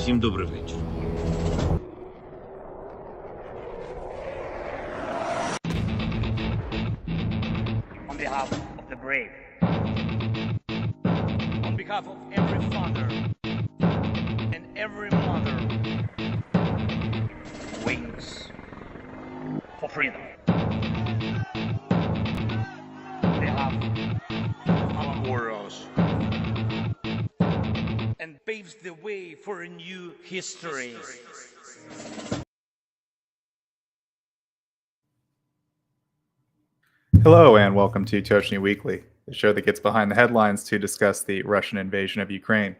Всім добрий вечір. On behalf of the brave, on behalf of every father and every mother who waits for freedom, on behalf of our warriors, and paves the way for a new history. Hello and welcome to Tochnyi Weekly, the show that gets behind the headlines to discuss the Russian invasion of Ukraine.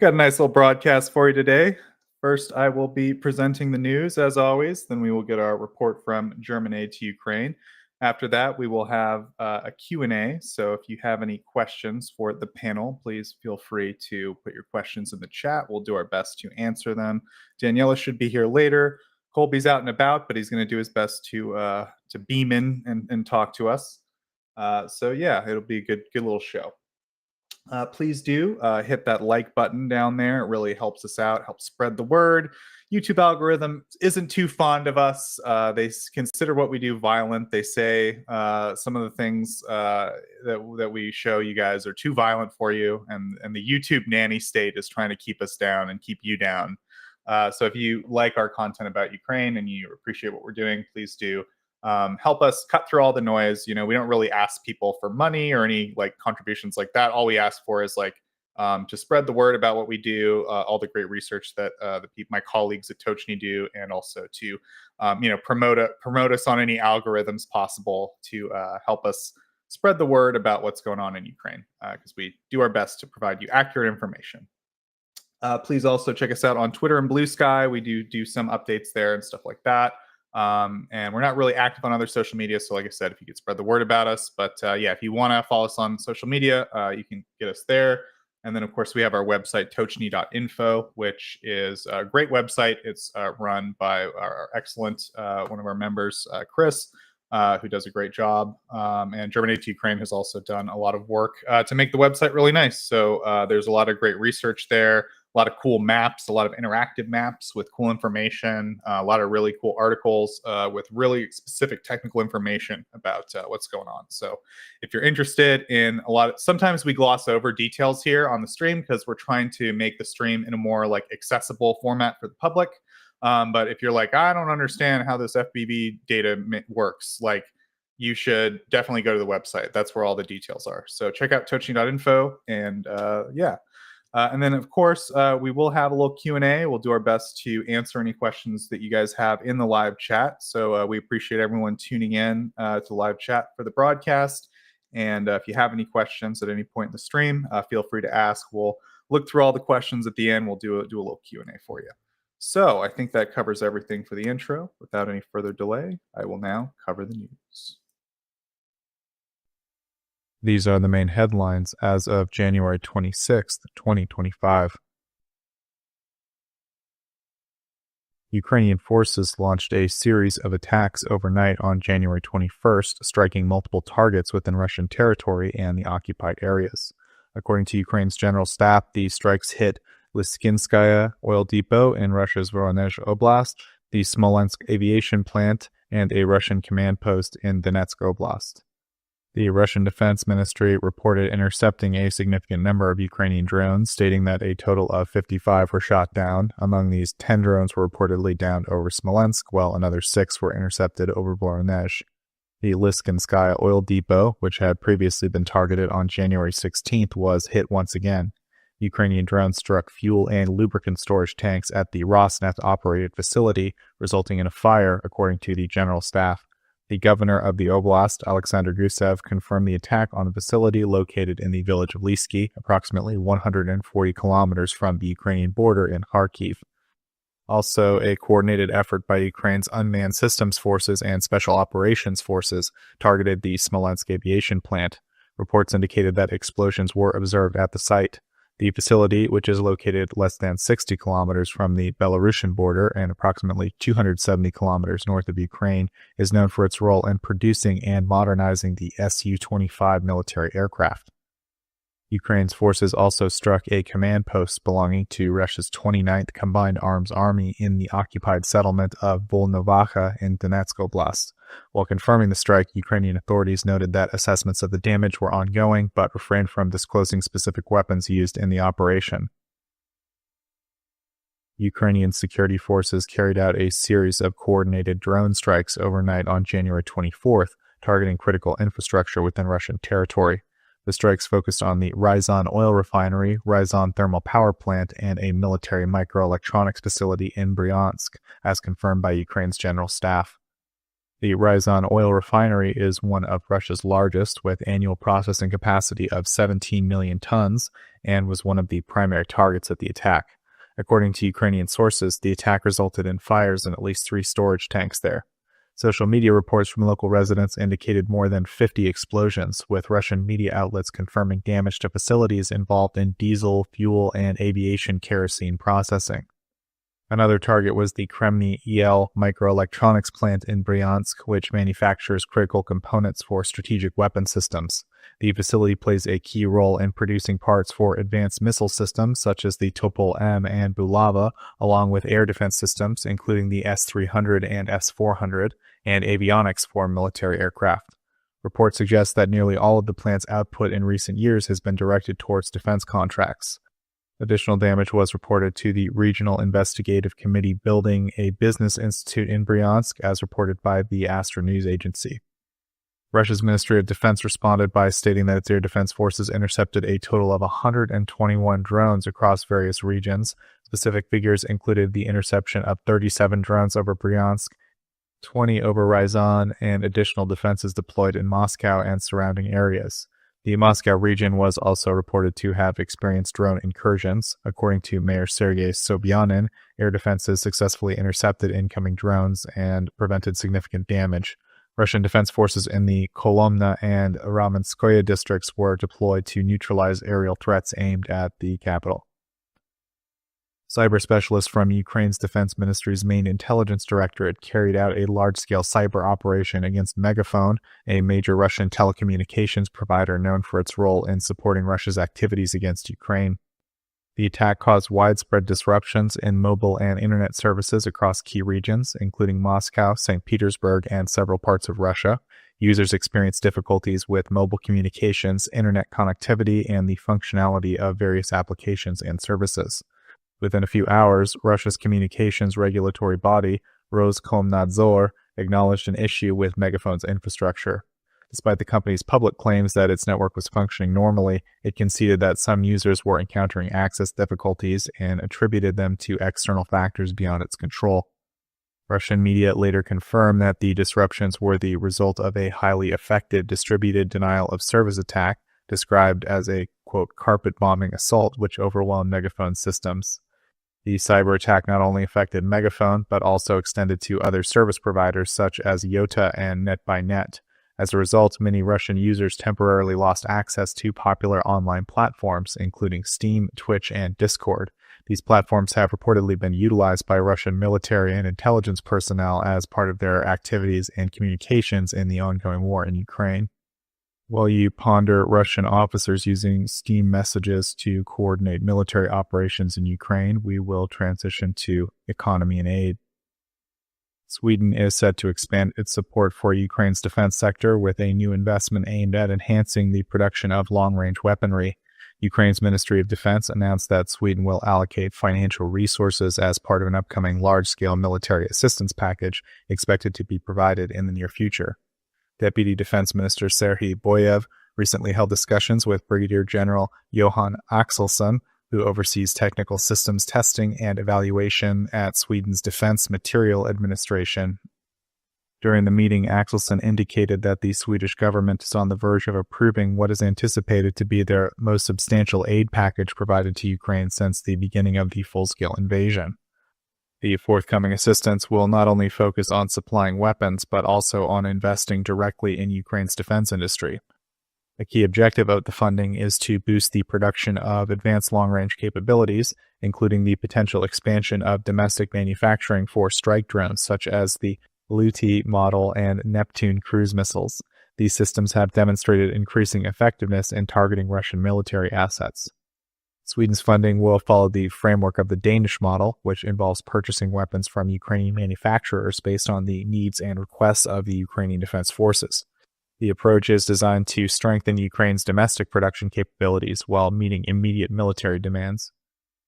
Got a nice little broadcast for you today. First, I will be presenting the news as always. Then we will get our report from German aid to Ukraine. After that, we will have a Q&A. So if you have any questions for the panel, please feel free to put your questions in the chat. We'll do our best to answer them. Daniela should be here later. Colby's out and about, but he's going to do his best to beam in and talk to us. So yeah, it'll be a good little show. Please do hit that like button down there. It really helps us out, helps spread the word. YouTube algorithm isn't too fond of us. They consider what we do violent. They say some of the things that we show you guys are too violent for you, and the YouTube nanny state is trying to keep us down and keep you down. So if you like our content about Ukraine and you appreciate what we're doing, please do help us cut through all the noise. You know, we don't really ask people for money or any like contributions like that. All we ask for is like to spread the word about what we do, all the great research that my colleagues at Tochnyi do, and also to promote us on any algorithms possible to help us spread the word about what's going on in Ukraine, because we do our best to provide you accurate information. Please also check us out on Twitter and Blue Sky. We do some updates there and stuff like that. And we're not really active on other social media. So like I said, if you could spread the word about us, but yeah, if you want to follow us on social media, you can get us there. And then of course we have our website, tochnyi.info, which is a great website. It's run by our excellent, one of our members, Chris, who does a great job. And German Aid to Ukraine has also done a lot of work to make the website really nice. So there's a lot of great research there. A lot of cool maps, a lot of interactive maps with cool information, a lot of really cool articles with really specific technical information about what's going on. So if you're interested in sometimes we gloss over details here on the stream because we're trying to make the stream in a more like accessible format for the public. But if you're like, I don't understand how this FBB data works, like you should definitely go to the website. That's where all the details are. So check out tochnyi.info and yeah. And then, of course, we will have a little Q&A. We'll do our best to answer any questions that you guys have in the live chat. So we appreciate everyone tuning in to live chat for the broadcast. And if you have any questions at any point in the stream, feel free to ask. We'll look through all the questions at the end. We'll do a little Q&A for you. So I think that covers everything for the intro. Without any further delay, I will now cover the news. These are the main headlines as of January 26th, 2025. Ukrainian forces launched a series of attacks overnight on January 21st, striking multiple targets within Russian territory and the occupied areas. According to Ukraine's general staff, the strikes hit Lyskinskaya oil depot in Russia's Voronezh Oblast, the Smolensk aviation plant, and a Russian command post in Donetsk Oblast. The Russian Defense Ministry reported intercepting a significant number of Ukrainian drones, stating that a total of 55 were shot down. Among these, 10 drones were reportedly downed over Smolensk, while another 6 were intercepted over Voronezh. The Lyskinskaya oil depot, which had previously been targeted on January 16th, was hit once again. Ukrainian drones struck fuel and lubricant storage tanks at the Rosneft-operated facility, resulting in a fire, according to the general staff. The governor of the oblast, Alexander Gusev, confirmed the attack on the facility located in the village of Lysky, approximately 140 kilometers from the Ukrainian border in Kharkiv. Also, a coordinated effort by Ukraine's unmanned systems forces and special operations forces targeted the Smolensk aviation plant. Reports indicated that explosions were observed at the site. The facility, which is located less than 60 kilometers from the Belarusian border and approximately 270 kilometers north of Ukraine, is known for its role in producing and modernizing the Su-25 military aircraft. Ukraine's forces also struck a command post belonging to Russia's 29th Combined Arms Army in the occupied settlement of Volnovacha in Donetsk Oblast. While confirming the strike, Ukrainian authorities noted that assessments of the damage were ongoing, but refrained from disclosing specific weapons used in the operation. Ukrainian security forces carried out a series of coordinated drone strikes overnight on January 24th, targeting critical infrastructure within Russian territory. The strikes focused on the Ryazan oil refinery, Ryazan thermal power plant, and a military microelectronics facility in Bryansk, as confirmed by Ukraine's general staff. The Ryazan oil refinery is one of Russia's largest, with annual processing capacity of 17 million tons, and was one of the primary targets of the attack. According to Ukrainian sources, the attack resulted in fires in at least 3 storage tanks there. Social media reports from local residents indicated more than 50 explosions, with Russian media outlets confirming damage to facilities involved in diesel, fuel, and aviation kerosene processing. Another target was the Kremny EL microelectronics plant in Bryansk, which manufactures critical components for strategic weapon systems. The facility plays a key role in producing parts for advanced missile systems such as the Topol-M and Bulava, along with air defense systems including the S-300 and S-400, and avionics for military aircraft. Reports suggest that nearly all of the plant's output in recent years has been directed towards defense contracts. Additional damage was reported to the Regional Investigative Committee building a business institute in Bryansk, as reported by the Astra news agency. Russia's Ministry of Defense responded by stating that its air defense forces intercepted a total of 121 drones across various regions. Specific figures included the interception of 37 drones over Bryansk, 20 over Ryazan, and additional defenses deployed in Moscow and surrounding areas. The Moscow region was also reported to have experienced drone incursions. According to Mayor Sergei Sobyanin, air defenses successfully intercepted incoming drones and prevented significant damage. Russian defense forces in the Kolomna and Ramenskoye districts were deployed to neutralize aerial threats aimed at the capital. Cyber specialists from Ukraine's Defense Ministry's main intelligence directorate carried out a large-scale cyber operation against Megaphone, a major Russian telecommunications provider known for its role in supporting Russia's activities against Ukraine. The attack caused widespread disruptions in mobile and internet services across key regions, including Moscow, St. Petersburg, and several parts of Russia. Users experienced difficulties with mobile communications, internet connectivity, and the functionality of various applications and services. Within a few hours, Russia's communications regulatory body, Roskomnadzor, acknowledged an issue with Megaphone's infrastructure. Despite the company's public claims that its network was functioning normally, it conceded that some users were encountering access difficulties and attributed them to external factors beyond its control. Russian media later confirmed that the disruptions were the result of a highly effective distributed denial of service attack, described as a, quote, carpet bombing assault which overwhelmed Megaphone's systems. The cyber attack not only affected Megaphone, but also extended to other service providers such as Yota and NetByNet. As a result, many Russian users temporarily lost access to popular online platforms, including Steam, Twitch, and Discord. These platforms have reportedly been utilized by Russian military and intelligence personnel as part of their activities and communications in the ongoing war in Ukraine. While you ponder Russian officers using Steam messages to coordinate military operations in Ukraine, we will transition to economy and aid. Sweden is set to expand its support for Ukraine's defense sector with a new investment aimed at enhancing the production of long-range weaponry. Ukraine's Ministry of Defense announced that Sweden will allocate financial resources as part of an upcoming large-scale military assistance package expected to be provided in the near future. Deputy Defense Minister Serhiy Boyev recently held discussions with Brigadier General Johan Axelsson, who oversees technical systems testing and evaluation at Sweden's Defense Materiel Administration. During the meeting, Axelsson indicated that the Swedish government is on the verge of approving what is anticipated to be their most substantial aid package provided to Ukraine since the beginning of the full-scale invasion. The forthcoming assistance will not only focus on supplying weapons, but also on investing directly in Ukraine's defense industry. A key objective of the funding is to boost the production of advanced long-range capabilities, including the potential expansion of domestic manufacturing for strike drones such as the Luti model and Neptune cruise missiles. These systems have demonstrated increasing effectiveness in targeting Russian military assets. Sweden's funding will follow the framework of the Danish model, which involves purchasing weapons from Ukrainian manufacturers based on the needs and requests of the Ukrainian Defense Forces. The approach is designed to strengthen Ukraine's domestic production capabilities while meeting immediate military demands.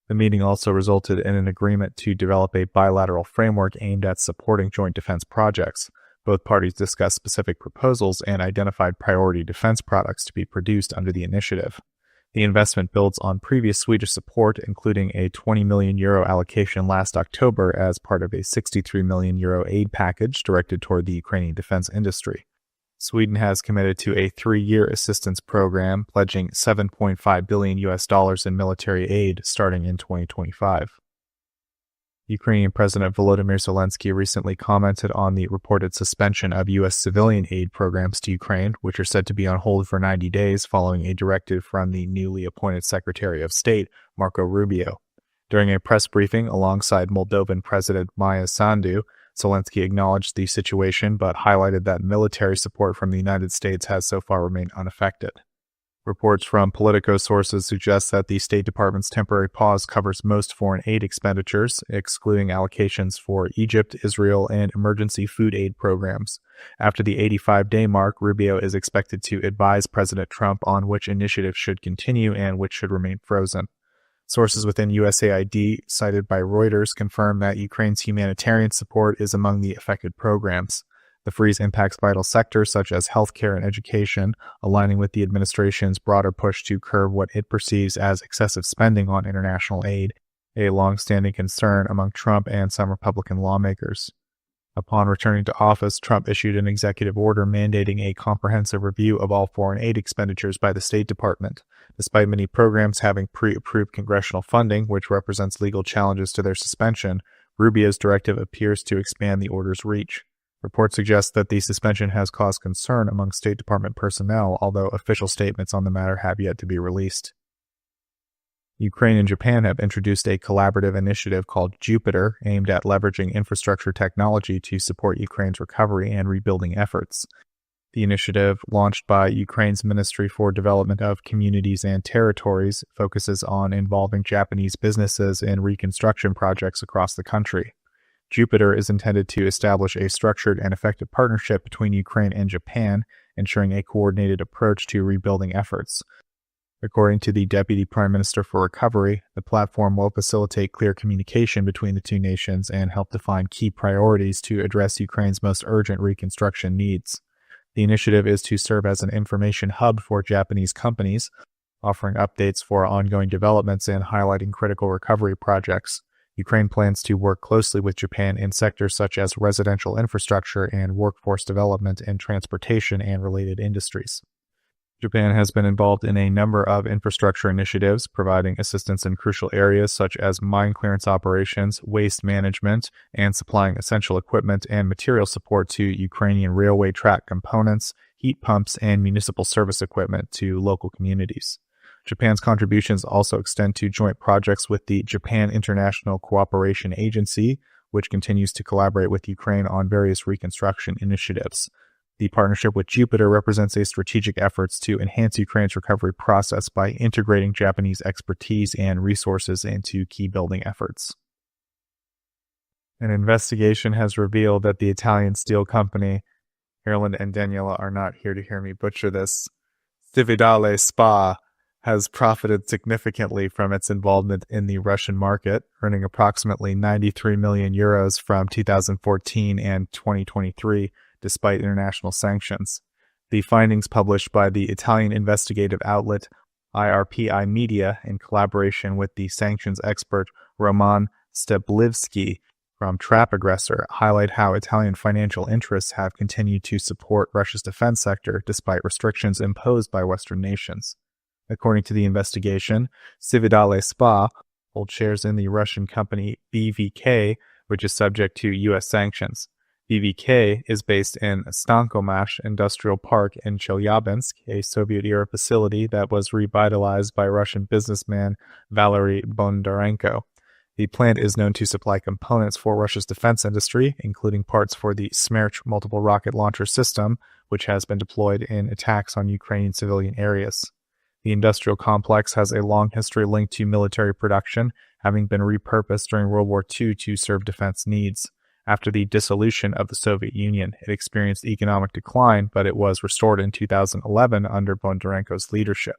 The meeting also resulted in an agreement to develop a bilateral framework aimed at supporting joint defense projects. Both parties discussed specific proposals and identified priority defense products to be produced under the initiative. The investment builds on previous Swedish support, including a €20 million allocation last October as part of a €63 million aid package directed toward the Ukrainian defense industry. Sweden has committed to a 3-year assistance program, pledging $7.5 billion in military aid starting in 2025. Ukrainian President Volodymyr Zelensky recently commented on the reported suspension of U.S. civilian aid programs to Ukraine, which are said to be on hold for 90 days following a directive from the newly appointed Secretary of State, Marco Rubio. During a press briefing alongside Moldovan President Maia Sandu, Zelensky acknowledged the situation but highlighted that military support from the United States has so far remained unaffected. Reports from Politico sources suggest that the State Department's temporary pause covers most foreign aid expenditures, excluding allocations for Egypt, Israel, and emergency food aid programs. After the 85-day mark, Rubio is expected to advise President Trump on which initiatives should continue and which should remain frozen. Sources within USAID, cited by Reuters, confirm that Ukraine's humanitarian support is among the affected programs. The freeze impacts vital sectors such as healthcare and education, aligning with the administration's broader push to curb what it perceives as excessive spending on international aid, a long-standing concern among Trump and some Republican lawmakers. Upon returning to office, Trump issued an executive order mandating a comprehensive review of all foreign aid expenditures by the State Department. Despite many programs having pre-approved congressional funding, which represents legal challenges to their suspension, Rubio's directive appears to expand the order's reach. Reports suggest that the suspension has caused concern among State Department personnel, although official statements on the matter have yet to be released. Ukraine and Japan have introduced a collaborative initiative called Jupiter, aimed at leveraging infrastructure technology to support Ukraine's recovery and rebuilding efforts. The initiative, launched by Ukraine's Ministry for Development of Communities and Territories, focuses on involving Japanese businesses in reconstruction projects across the country. Jupiter is intended to establish a structured and effective partnership between Ukraine and Japan, ensuring a coordinated approach to rebuilding efforts. According to the Deputy Prime Minister for Recovery, the platform will facilitate clear communication between the two nations and help define key priorities to address Ukraine's most urgent reconstruction needs. The initiative is to serve as an information hub for Japanese companies, offering updates for ongoing developments and highlighting critical recovery projects. Ukraine plans to work closely with Japan in sectors such as residential infrastructure and workforce development in transportation and related industries. Japan has been involved in a number of infrastructure initiatives, providing assistance in crucial areas such as mine clearance operations, waste management, and supplying essential equipment and material support to Ukrainian railway track components, heat pumps, and municipal service equipment to local communities. Japan's contributions also extend to joint projects with the Japan International Cooperation Agency, which continues to collaborate with Ukraine on various reconstruction initiatives. The partnership with Jupiter represents a strategic efforts to enhance Ukraine's recovery process by integrating Japanese expertise and resources into key building efforts. An investigation has revealed that the Italian steel company, Ireland and Daniela are not here to hear me butcher this, Cividale SpA, has profited significantly from its involvement in the Russian market, earning approximately €93 million from 2014 and 2023, despite international sanctions. The findings published by the Italian investigative outlet IRPI Media in collaboration with the sanctions expert Roman Steblivsky from Trap Aggressor highlight how Italian financial interests have continued to support Russia's defense sector despite restrictions imposed by Western nations. According to the investigation, Cividale SpA holds shares in the Russian company BVK, which is subject to U.S. sanctions. BVK is based in Stankomash Industrial Park in Chelyabinsk, a Soviet-era facility that was revitalized by Russian businessman Valery Bondarenko. The plant is known to supply components for Russia's defense industry, including parts for the Smerch multiple rocket launcher system, which has been deployed in attacks on Ukrainian civilian areas. The industrial complex has a long history linked to military production, having been repurposed during World War II to serve defense needs. After the dissolution of the Soviet Union, it experienced economic decline, but it was restored in 2011 under Bondarenko's leadership.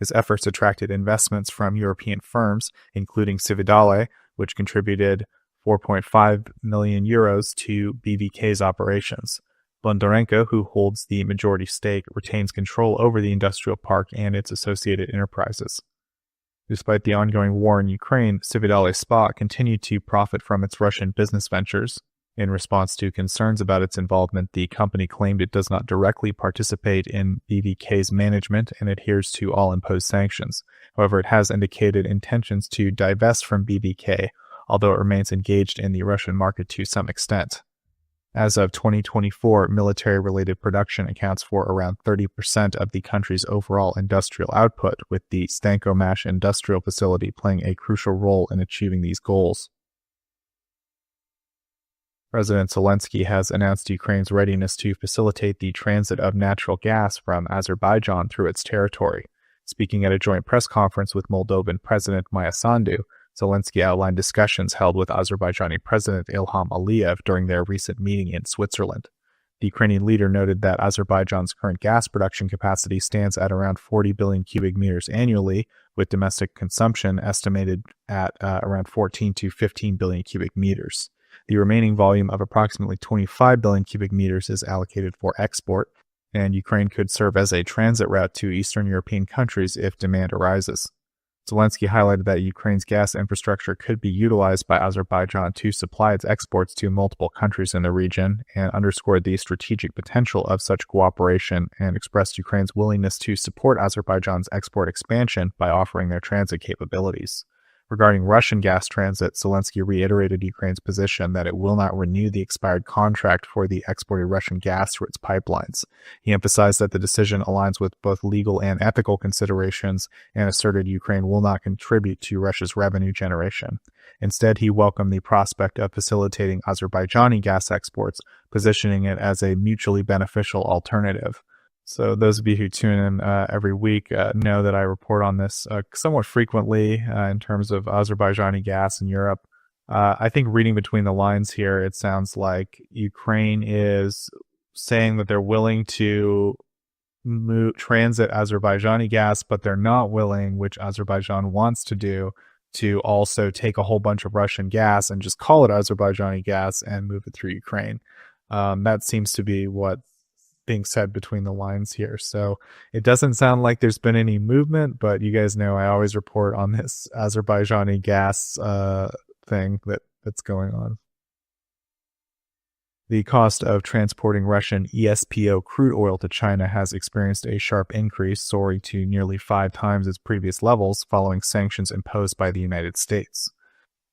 His efforts attracted investments from European firms, including Cividale, which contributed 4.5 million euros to BVK's operations. Bondarenko, who holds the majority stake, retains control over the industrial park and its associated enterprises. Despite the ongoing war in Ukraine, Cividale SPA continued to profit from its Russian business ventures. In response to concerns about its involvement, the company claimed it does not directly participate in BVK's management and adheres to all imposed sanctions. However, it has indicated intentions to divest from BVK, although it remains engaged in the Russian market to some extent. As of 2024, military-related production accounts for around 30% of the country's overall industrial output, with the Stankomash industrial facility playing a crucial role in achieving these goals. President Zelensky has announced Ukraine's readiness to facilitate the transit of natural gas from Azerbaijan through its territory. Speaking at a joint press conference with Moldovan President Maya Sandu, Zelensky outlined discussions held with Azerbaijani President Ilham Aliyev during their recent meeting in Switzerland. The Ukrainian leader noted that Azerbaijan's current gas production capacity stands at around 40 billion cubic meters annually, with domestic consumption estimated at around 14 to 15 billion cubic meters. The remaining volume of approximately 25 billion cubic meters is allocated for export, and Ukraine could serve as a transit route to Eastern European countries if demand arises. Zelensky highlighted that Ukraine's gas infrastructure could be utilized by Azerbaijan to supply its exports to multiple countries in the region, and underscored the strategic potential of such cooperation and expressed Ukraine's willingness to support Azerbaijan's export expansion by offering their transit capabilities. Regarding Russian gas transit, Zelensky reiterated Ukraine's position that it will not renew the expired contract for the exported Russian gas through its pipelines. He emphasized that the decision aligns with both legal and ethical considerations and asserted Ukraine will not contribute to Russia's revenue generation. Instead, he welcomed the prospect of facilitating Azerbaijani gas exports, positioning it as a mutually beneficial alternative. So those of you who tune in every week know that I report on this somewhat frequently in terms of Azerbaijani gas in Europe. I think reading between the lines here, it sounds like Ukraine is saying that they're willing to transit Azerbaijani gas, but they're not willing, which Azerbaijan wants to do, to also take a whole bunch of Russian gas and just call it Azerbaijani gas and move it through Ukraine. That seems to be what being said between the lines here. So it doesn't sound like there's been any movement, but you guys know I always report on this Azerbaijani gas thing that's going on. The cost of transporting Russian ESPO crude oil to China has experienced a sharp increase, soaring to nearly 5 times its previous levels following sanctions imposed by the United States.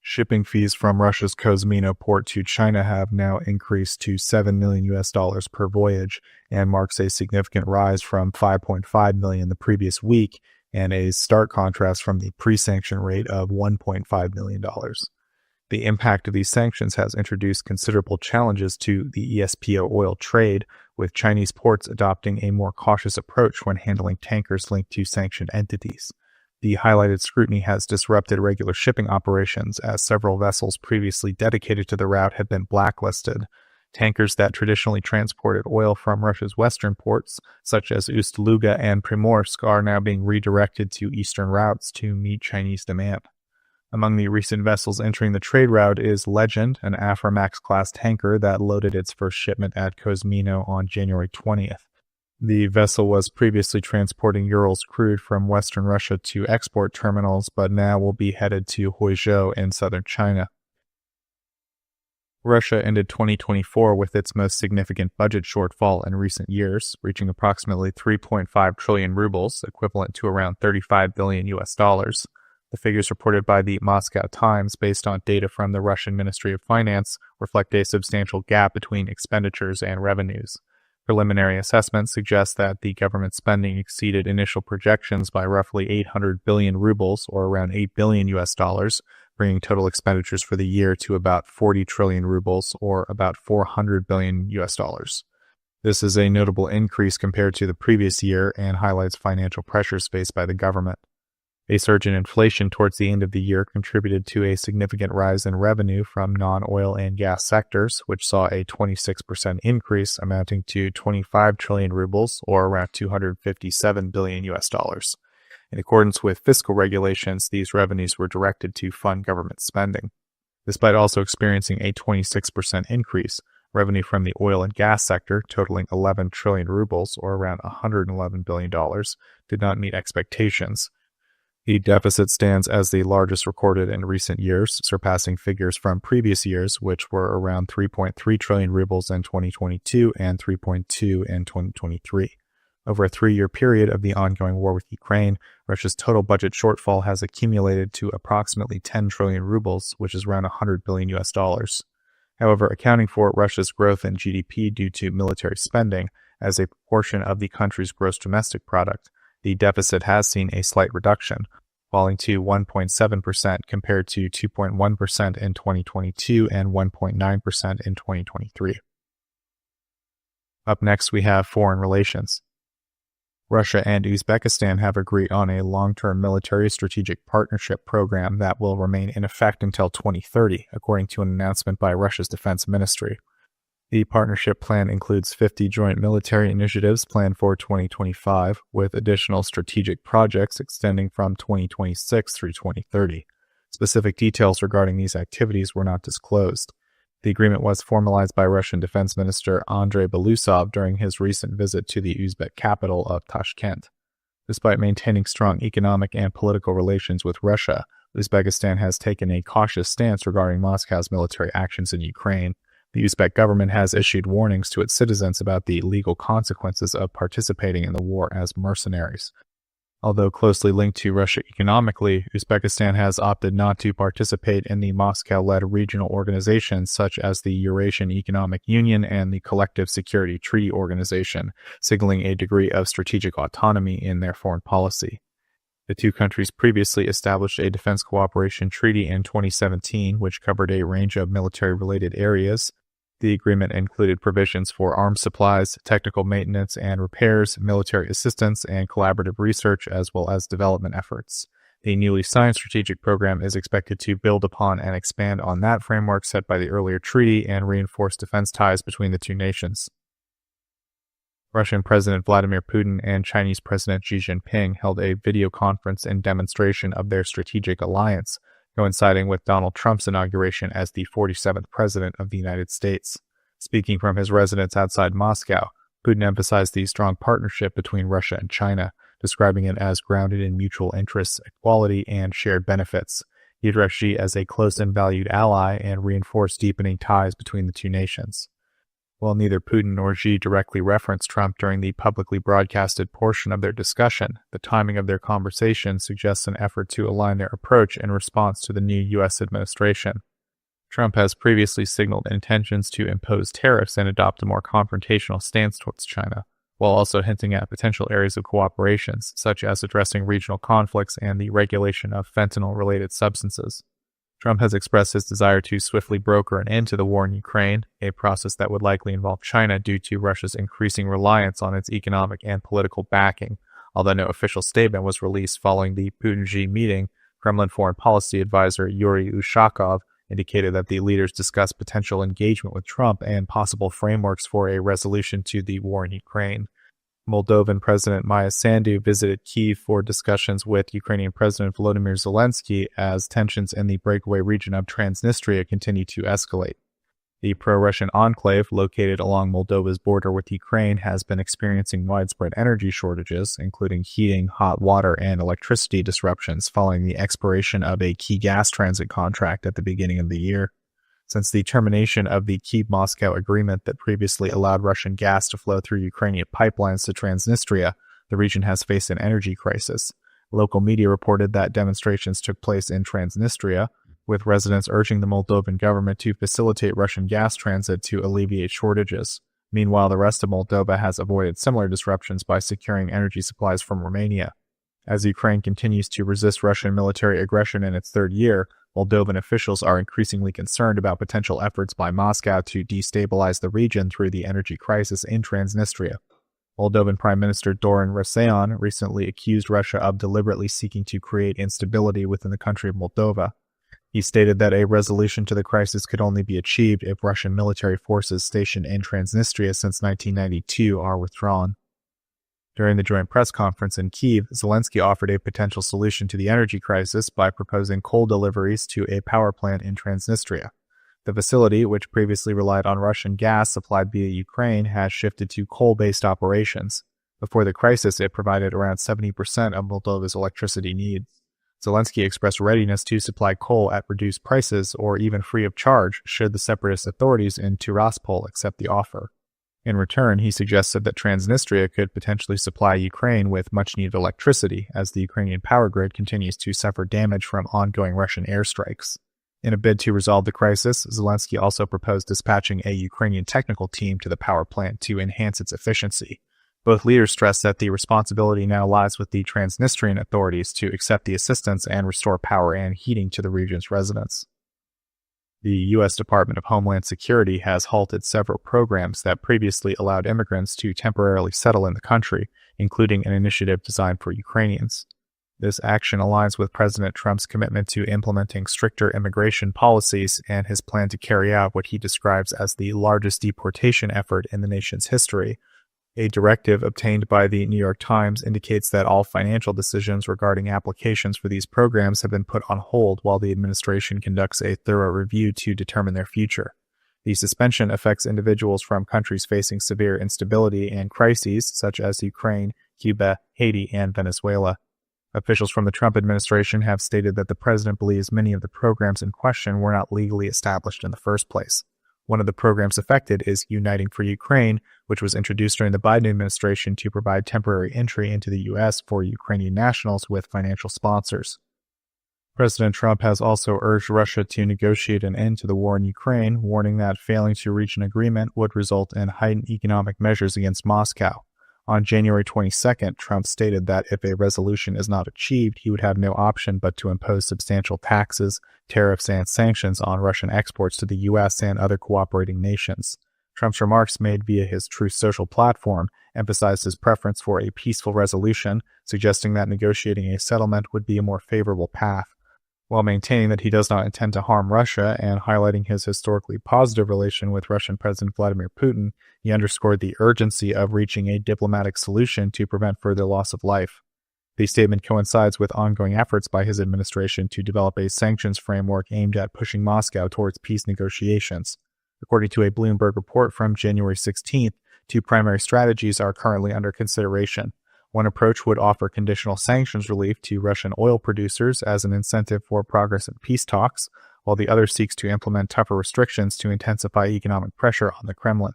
Shipping fees from Russia's Kozmino port to China have now increased to $7 million per voyage and marks a significant rise from $5.5 million the previous week and a stark contrast from the pre-sanction rate of $1.5 million. The impact of these sanctions has introduced considerable challenges to the ESPO oil trade, with Chinese ports adopting a more cautious approach when handling tankers linked to sanctioned entities. The highlighted scrutiny has disrupted regular shipping operations as several vessels previously dedicated to the route have been blacklisted. Tankers that traditionally transported oil from Russia's western ports, such as Ust-Luga and Primorsk, are now being redirected to eastern routes to meet Chinese demand. Among the recent vessels entering the trade route is Legend, an Aframax-class tanker that loaded its first shipment at Kozmino on January 20th. The vessel was previously transporting Urals crude from western Russia to export terminals, but now will be headed to Huizhou in southern China. Russia ended 2024 with its most significant budget shortfall in recent years, reaching approximately 3.5 trillion rubles, equivalent to around $35 billion. The figures reported by the Moscow Times, based on data from the Russian Ministry of Finance, reflect a substantial gap between expenditures and revenues. Preliminary assessments suggest that the government spending exceeded initial projections by roughly 800 billion rubles, or around $8 billion, bringing total expenditures for the year to about 40 trillion rubles, or about 400 billion US dollars. This is a notable increase compared to the previous year and highlights financial pressures faced by the government. A surge in inflation towards the end of the year contributed to a significant rise in revenue from non-oil and gas sectors, which saw a 26% increase amounting to 25 trillion rubles, or around 257 billion US dollars. In accordance with fiscal regulations, these revenues were directed to fund government spending. Despite also experiencing a 26% increase, revenue from the oil and gas sector, totaling 11 trillion rubles, or around $111 billion, did not meet expectations. The deficit stands as the largest recorded in recent years, surpassing figures from previous years, which were around 3.3 trillion rubles in 2022 and 3.2 in 2023. Over a 3-year period of the ongoing war with Ukraine, Russia's total budget shortfall has accumulated to approximately 10 trillion rubles, which is around 100 billion US dollars. However, accounting for Russia's growth in GDP due to military spending as a proportion of the country's gross domestic product, the deficit has seen a slight reduction, falling to 1.7% compared to 2.1% in 2022 and 1.9% in 2023. Up next, we have foreign relations. Russia and Uzbekistan have agreed on a long-term military strategic partnership program that will remain in effect until 2030, according to an announcement by Russia's defense ministry. The partnership plan includes 50 joint military initiatives planned for 2025, with additional strategic projects extending from 2026 through 2030. Specific details regarding these activities were not disclosed. The agreement was formalized by Russian Defense Minister Andrei Belousov during his recent visit to the Uzbek capital of Tashkent. Despite maintaining strong economic and political relations with Russia, Uzbekistan has taken a cautious stance regarding Moscow's military actions in Ukraine. The Uzbek government has issued warnings to its citizens about the legal consequences of participating in the war as mercenaries. Although closely linked to Russia economically, Uzbekistan has opted not to participate in the Moscow-led regional organizations such as the Eurasian Economic Union and the Collective Security Treaty Organization, signaling a degree of strategic autonomy in their foreign policy. The two countries previously established a defense cooperation treaty in 2017, which covered a range of military-related areas. The agreement included provisions for arms supplies, technical maintenance and repairs, military assistance, and collaborative research, as well as development efforts. The newly signed strategic program is expected to build upon and expand on that framework set by the earlier treaty and reinforce defense ties between the two nations. Russian President Vladimir Putin and Chinese President Xi Jinping held a video conference in demonstration of their strategic alliance, coinciding with Donald Trump's inauguration as the 47th President of the United States. Speaking from his residence outside Moscow, Putin emphasized the strong partnership between Russia and China, describing it as grounded in mutual interests, equality, and shared benefits. He addressed Xi as a close and valued ally and reinforced deepening ties between the two nations. While neither Putin nor Xi directly referenced Trump during the publicly broadcasted portion of their discussion, the timing of their conversation suggests an effort to align their approach in response to the new U.S. administration. Trump has previously signaled intentions to impose tariffs and adopt a more confrontational stance towards China, while also hinting at potential areas of cooperation, such as addressing regional conflicts and the regulation of fentanyl-related substances. Trump has expressed his desire to swiftly broker an end to the war in Ukraine, a process that would likely involve China due to Russia's increasing reliance on its economic and political backing. Although no official statement was released following the Putin-Xi meeting, Kremlin foreign policy advisor Yuri Ushakov indicated that the leaders discussed potential engagement with Trump and possible frameworks for a resolution to the war in Ukraine. Moldovan President Maya Sandu visited Kyiv for discussions with Ukrainian President Volodymyr Zelensky as tensions in the breakaway region of Transnistria continue to escalate. The pro-Russian enclave, located along Moldova's border with Ukraine, has been experiencing widespread energy shortages, including heating, hot water, and electricity disruptions following the expiration of a key gas transit contract at the beginning of the year. Since the termination of the Kyiv-Moscow agreement that previously allowed Russian gas to flow through Ukrainian pipelines to Transnistria, the region has faced an energy crisis. Local media reported that demonstrations took place in Transnistria, with residents urging the Moldovan government to facilitate Russian gas transit to alleviate shortages. Meanwhile, the rest of Moldova has avoided similar disruptions by securing energy supplies from Romania. As Ukraine continues to resist Russian military aggression in its third year, Moldovan officials are increasingly concerned about potential efforts by Moscow to destabilize the region through the energy crisis in Transnistria. Moldovan Prime Minister Dorin Rosean recently accused Russia of deliberately seeking to create instability within the country of Moldova. He stated that a resolution to the crisis could only be achieved if Russian military forces stationed in Transnistria since 1992 are withdrawn. During the joint press conference in Kyiv, Zelensky offered a potential solution to the energy crisis by proposing coal deliveries to a power plant in Transnistria. The facility, which previously relied on Russian gas supplied via Ukraine, has shifted to coal-based operations. Before the crisis, it provided around 70% of Moldova's electricity needs. Zelensky expressed readiness to supply coal at reduced prices or even free of charge should the separatist authorities in Tiraspol accept the offer. In return, he suggested that Transnistria could potentially supply Ukraine with much-needed electricity as the Ukrainian power grid continues to suffer damage from ongoing Russian airstrikes. In a bid to resolve the crisis, Zelensky also proposed dispatching a Ukrainian technical team to the power plant to enhance its efficiency. Both leaders stressed that the responsibility now lies with the Transnistrian authorities to accept the assistance and restore power and heating to the region's residents. The U.S. Department of Homeland Security has halted several programs that previously allowed immigrants to temporarily settle in the country, including an initiative designed for Ukrainians. This action aligns with President Trump's commitment to implementing stricter immigration policies and his plan to carry out what he describes as the largest deportation effort in the nation's history. A directive obtained by the New York Times indicates that all financial decisions regarding applications for these programs have been put on hold while the administration conducts a thorough review to determine their future. The suspension affects individuals from countries facing severe instability and crises such as Ukraine, Cuba, Haiti, and Venezuela. Officials from the Trump administration have stated that the president believes many of the programs in question were not legally established in the first place. One of the programs affected is Uniting for Ukraine, which was introduced during the Biden administration to provide temporary entry into the U.S. for Ukrainian nationals with financial sponsors. President Trump has also urged Russia to negotiate an end to the war in Ukraine, warning that failing to reach an agreement would result in heightened economic measures against Moscow. On January 22nd, Trump stated that if a resolution is not achieved, he would have no option but to impose substantial taxes, tariffs, and sanctions on Russian exports to the U.S. and other cooperating nations. Trump's remarks made via his Truth Social platform emphasized his preference for a peaceful resolution, suggesting that negotiating a settlement would be a more favorable path. While maintaining that he does not intend to harm Russia and highlighting his historically positive relation with Russian President Vladimir Putin, he underscored the urgency of reaching a diplomatic solution to prevent further loss of life. The statement coincides with ongoing efforts by his administration to develop a sanctions framework aimed at pushing Moscow towards peace negotiations. According to a Bloomberg report from January 16th, two primary strategies are currently under consideration. One approach would offer conditional sanctions relief to Russian oil producers as an incentive for progress in peace talks, while the other seeks to implement tougher restrictions to intensify economic pressure on the Kremlin.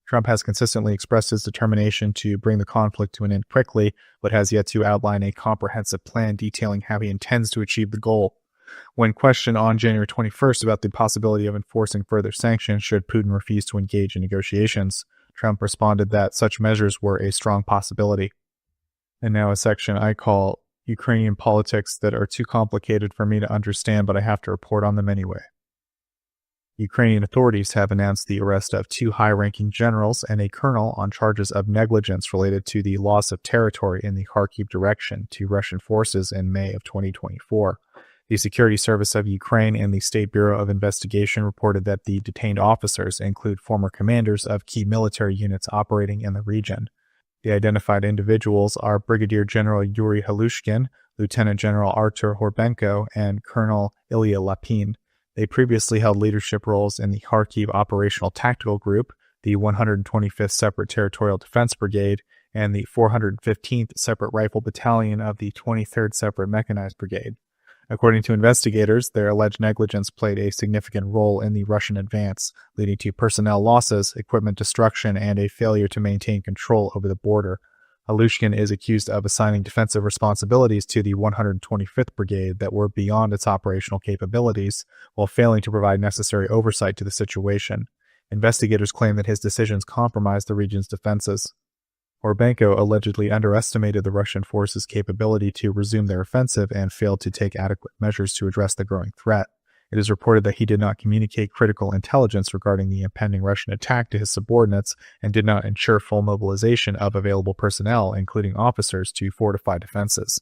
Trump has consistently expressed his determination to bring the conflict to an end quickly, but has yet to outline a comprehensive plan detailing how he intends to achieve the goal. When questioned on January 21st about the possibility of enforcing further sanctions should Putin refuse to engage in negotiations, Trump responded that such measures were a strong possibility. And now a section I call Ukrainian politics that are too complicated for me to understand, but I have to report on them anyway. Ukrainian authorities have announced the arrest of two high-ranking generals and a colonel on charges of negligence related to the loss of territory in the Kharkiv direction to Russian forces in May of 2024. The Security Service of Ukraine and the State Bureau of Investigation reported that the detained officers include former commanders of key military units operating in the region. The identified individuals are Brigadier General Yuri Halushkin, Lieutenant General Artur Horbenko, and Colonel Ilya Lapin. They previously held leadership roles in the Kharkiv Operational Tactical Group, the 125th Separate Territorial Defense Brigade, and the 415th Separate Rifle Battalion of the 23rd Separate Mechanized Brigade. According to investigators, their alleged negligence played a significant role in the Russian advance, leading to personnel losses, equipment destruction, and a failure to maintain control over the border. Halushkin is accused of assigning defensive responsibilities to the 125th Brigade that were beyond its operational capabilities, while failing to provide necessary oversight to the situation. Investigators claim that his decisions compromised the region's defenses. Horbenko allegedly underestimated the Russian forces' capability to resume their offensive and failed to take adequate measures to address the growing threat. It is reported that he did not communicate critical intelligence regarding the impending Russian attack to his subordinates and did not ensure full mobilization of available personnel, including officers, to fortify defenses.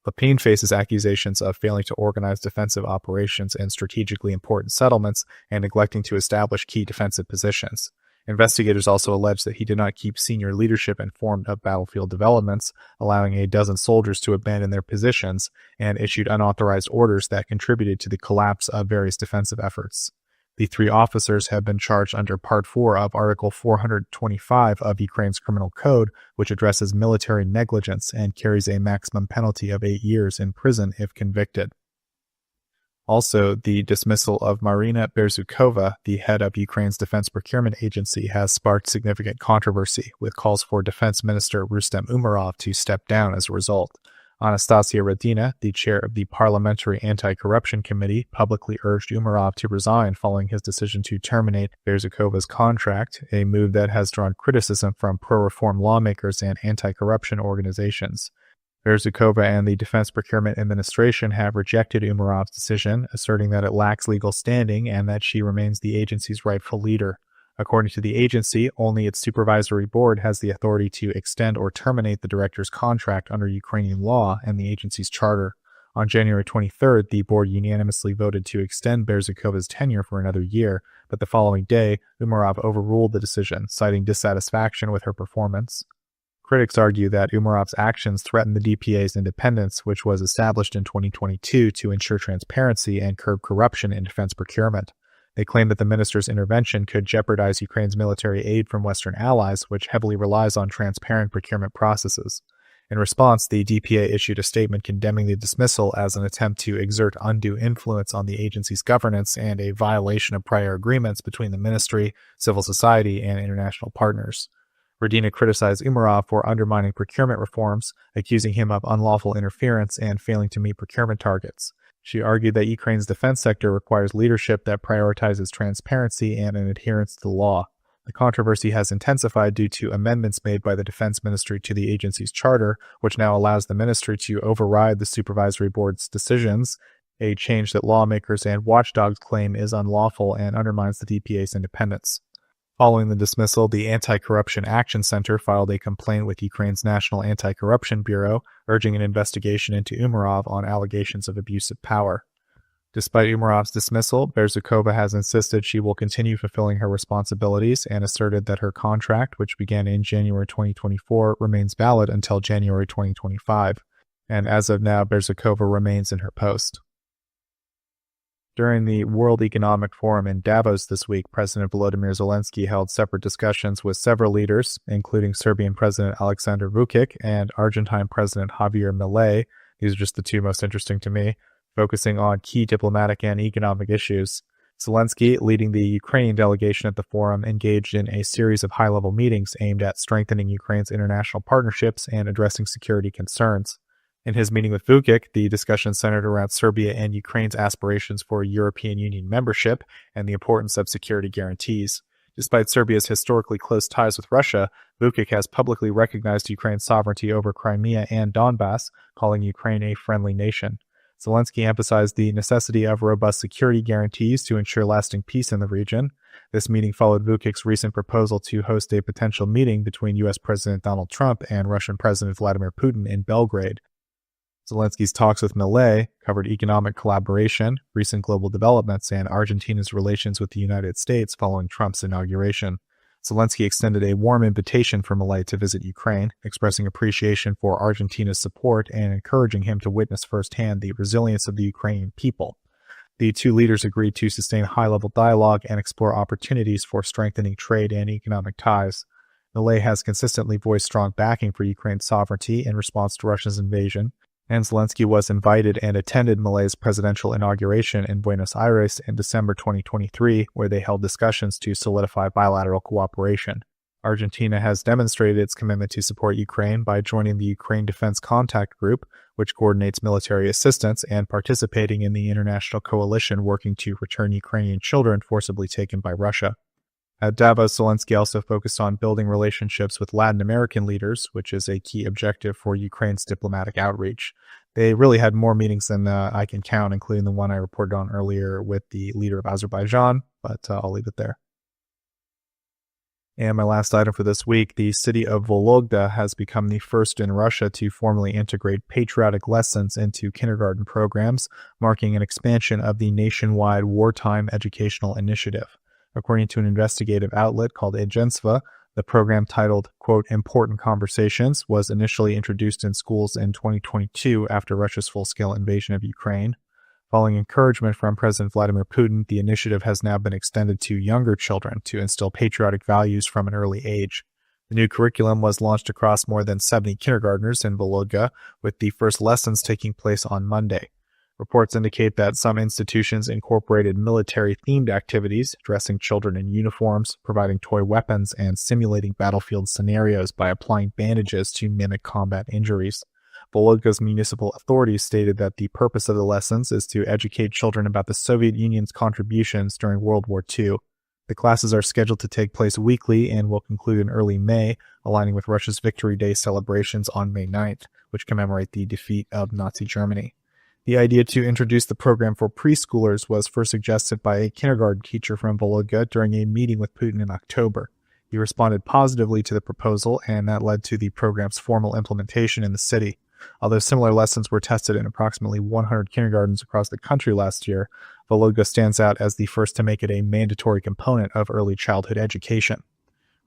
Lapine faces accusations of failing to organize defensive operations in strategically important settlements and neglecting to establish key defensive positions. Investigators also allege that he did not keep senior leadership informed of battlefield developments, allowing a dozen soldiers to abandon their positions, and issued unauthorized orders that contributed to the collapse of various defensive efforts. The 3 officers have been charged under Part 4 of Article 425 of Ukraine's Criminal Code, which addresses military negligence and carries a maximum penalty of 8 years in prison if convicted. Also, the dismissal of Marina Berzukova, the head of Ukraine's Defense Procurement Agency, has sparked significant controversy, with calls for Defense Minister Rustem Umerov to step down as a result. Anastasia Radina, the chair of the Parliamentary Anti-Corruption Committee, publicly urged Umerov to resign following his decision to terminate Berzukova's contract, a move that has drawn criticism from pro-reform lawmakers and anti-corruption organizations. Berzukova and the Defense Procurement Administration have rejected Umerov's decision, asserting that it lacks legal standing and that she remains the agency's rightful leader. According to the agency, only its supervisory board has the authority to extend or terminate the director's contract under Ukrainian law and the agency's charter. On January 23rd, the board unanimously voted to extend Berzukova's tenure for another year, but the following day, Umerov overruled the decision, citing dissatisfaction with her performance. Critics argue that Umerov's actions threaten the DPA's independence, which was established in 2022 to ensure transparency and curb corruption in defense procurement. They claim that the minister's intervention could jeopardize Ukraine's military aid from Western allies, which heavily relies on transparent procurement processes. In response, the DPA issued a statement condemning the dismissal as an attempt to exert undue influence on the agency's governance and a violation of prior agreements between the ministry, civil society, and international partners. Radina criticized Umerov for undermining procurement reforms, accusing him of unlawful interference and failing to meet procurement targets. She argued that Ukraine's defense sector requires leadership that prioritizes transparency and an adherence to the law. The controversy has intensified due to amendments made by the Defense Ministry to the agency's charter, which now allows the ministry to override the supervisory board's decisions, a change that lawmakers and watchdogs claim is unlawful and undermines the DPA's independence. Following the dismissal, the Anti-Corruption Action Center filed a complaint with Ukraine's National Anti-Corruption Bureau, urging an investigation into Umerov on allegations of abuse of power. Despite Umerov's dismissal, Berzukova has insisted she will continue fulfilling her responsibilities and asserted that her contract, which began in January 2024, remains valid until January 2025. And as of now, Berzukova remains in her post. During the World Economic Forum in Davos this week, President Volodymyr Zelensky held separate discussions with several leaders, including Serbian President Aleksandar Vučić and Argentine President Javier Milei. These are just the 2 most interesting to me, focusing on key diplomatic and economic issues. Zelensky, leading the Ukrainian delegation at the forum, engaged in a series of high-level meetings aimed at strengthening Ukraine's international partnerships and addressing security concerns. In his meeting with Vučić, the discussion centered around Serbia and Ukraine's aspirations for European Union membership and the importance of security guarantees. Despite Serbia's historically close ties with Russia, Vučić has publicly recognized Ukraine's sovereignty over Crimea and Donbass, calling Ukraine a friendly nation. Zelensky emphasized the necessity of robust security guarantees to ensure lasting peace in the region. This meeting followed Vučić's recent proposal to host a potential meeting between U.S. President Donald Trump and Russian President Vladimir Putin in Belgrade. Zelensky's talks with Milei covered economic collaboration, recent global developments, and Argentina's relations with the United States following Trump's inauguration. Zelensky extended a warm invitation for Milei to visit Ukraine, expressing appreciation for Argentina's support and encouraging him to witness firsthand the resilience of the Ukrainian people. The 2 leaders agreed to sustain high-level dialogue and explore opportunities for strengthening trade and economic ties. Milei has consistently voiced strong backing for Ukraine's sovereignty in response to Russia's invasion, and Zelensky was invited and attended Milei's presidential inauguration in Buenos Aires in December 2023, where they held discussions to solidify bilateral cooperation. Argentina has demonstrated its commitment to support Ukraine by joining the Ukraine Defense Contact Group, which coordinates military assistance, and participating in the international coalition working to return Ukrainian children forcibly taken by Russia. At Davos, Zelensky also focused on building relationships with Latin American leaders, which is a key objective for Ukraine's diplomatic outreach. They really had more meetings than I can count, including the one I reported on earlier with the leader of Azerbaijan, but I'll leave it there. And my last item for this week, the city of Vologda has become the first in Russia to formally integrate patriotic lessons into kindergarten programs, marking an expansion of the nationwide wartime educational initiative. According to an investigative outlet called Agentstva, the program titled, quote, Important Conversations, was initially introduced in schools in 2022 after Russia's full-scale invasion of Ukraine. Following encouragement from President Vladimir Putin, the initiative has now been extended to younger children to instill patriotic values from an early age. The new curriculum was launched across more than 70 kindergartners in Volodya, with the first lessons taking place on Monday. Reports indicate that some institutions incorporated military-themed activities, dressing children in uniforms, providing toy weapons, and simulating battlefield scenarios by applying bandages to mimic combat injuries. Volodya's municipal authorities stated that the purpose of the lessons is to educate children about the Soviet Union's contributions during World War II. The classes are scheduled to take place weekly and will conclude in early May, aligning with Russia's Victory Day celebrations on May 9th, which commemorate the defeat of Nazi Germany. The idea to introduce the program for preschoolers was first suggested by a kindergarten teacher from Volodya during a meeting with Putin in October. He responded positively to the proposal, and that led to the program's formal implementation in the city. Although similar lessons were tested in approximately 100 kindergartens across the country last year, Volodya stands out as the first to make it a mandatory component of early childhood education.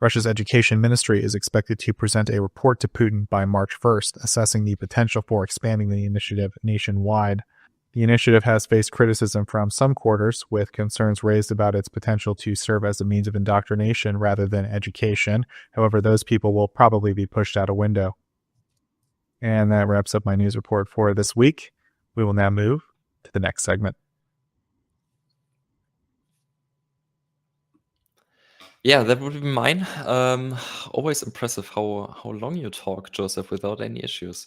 Russia's education ministry is expected to present a report to Putin by March 1st, assessing the potential for expanding the initiative nationwide. The initiative has faced criticism from some quarters, with concerns raised about its potential to serve as a means of indoctrination rather than education. However, those people will probably be pushed out a window. And that wraps up my news report for this week. We will now move to the next segment. Yeah, that would be mine. Always impressive how long you talk, Joseph, without any issues.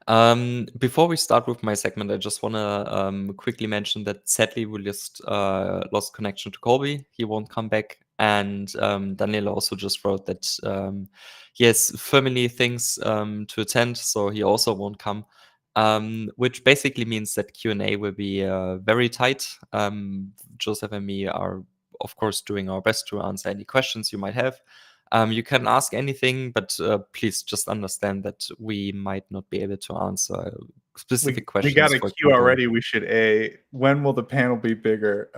Before we start with my segment, I just want to quickly mention that sadly we just lost connection to Colby. He won't come back. And Daniel also just wrote that he has family things to attend, so he also won't come. Which basically means that Q&A will be very tight. Joseph and me are, of course, doing our best to answer any questions you might have. You can ask anything, but please just understand that we might not be able to answer specific questions. We got a queue already. We should when will the panel be bigger?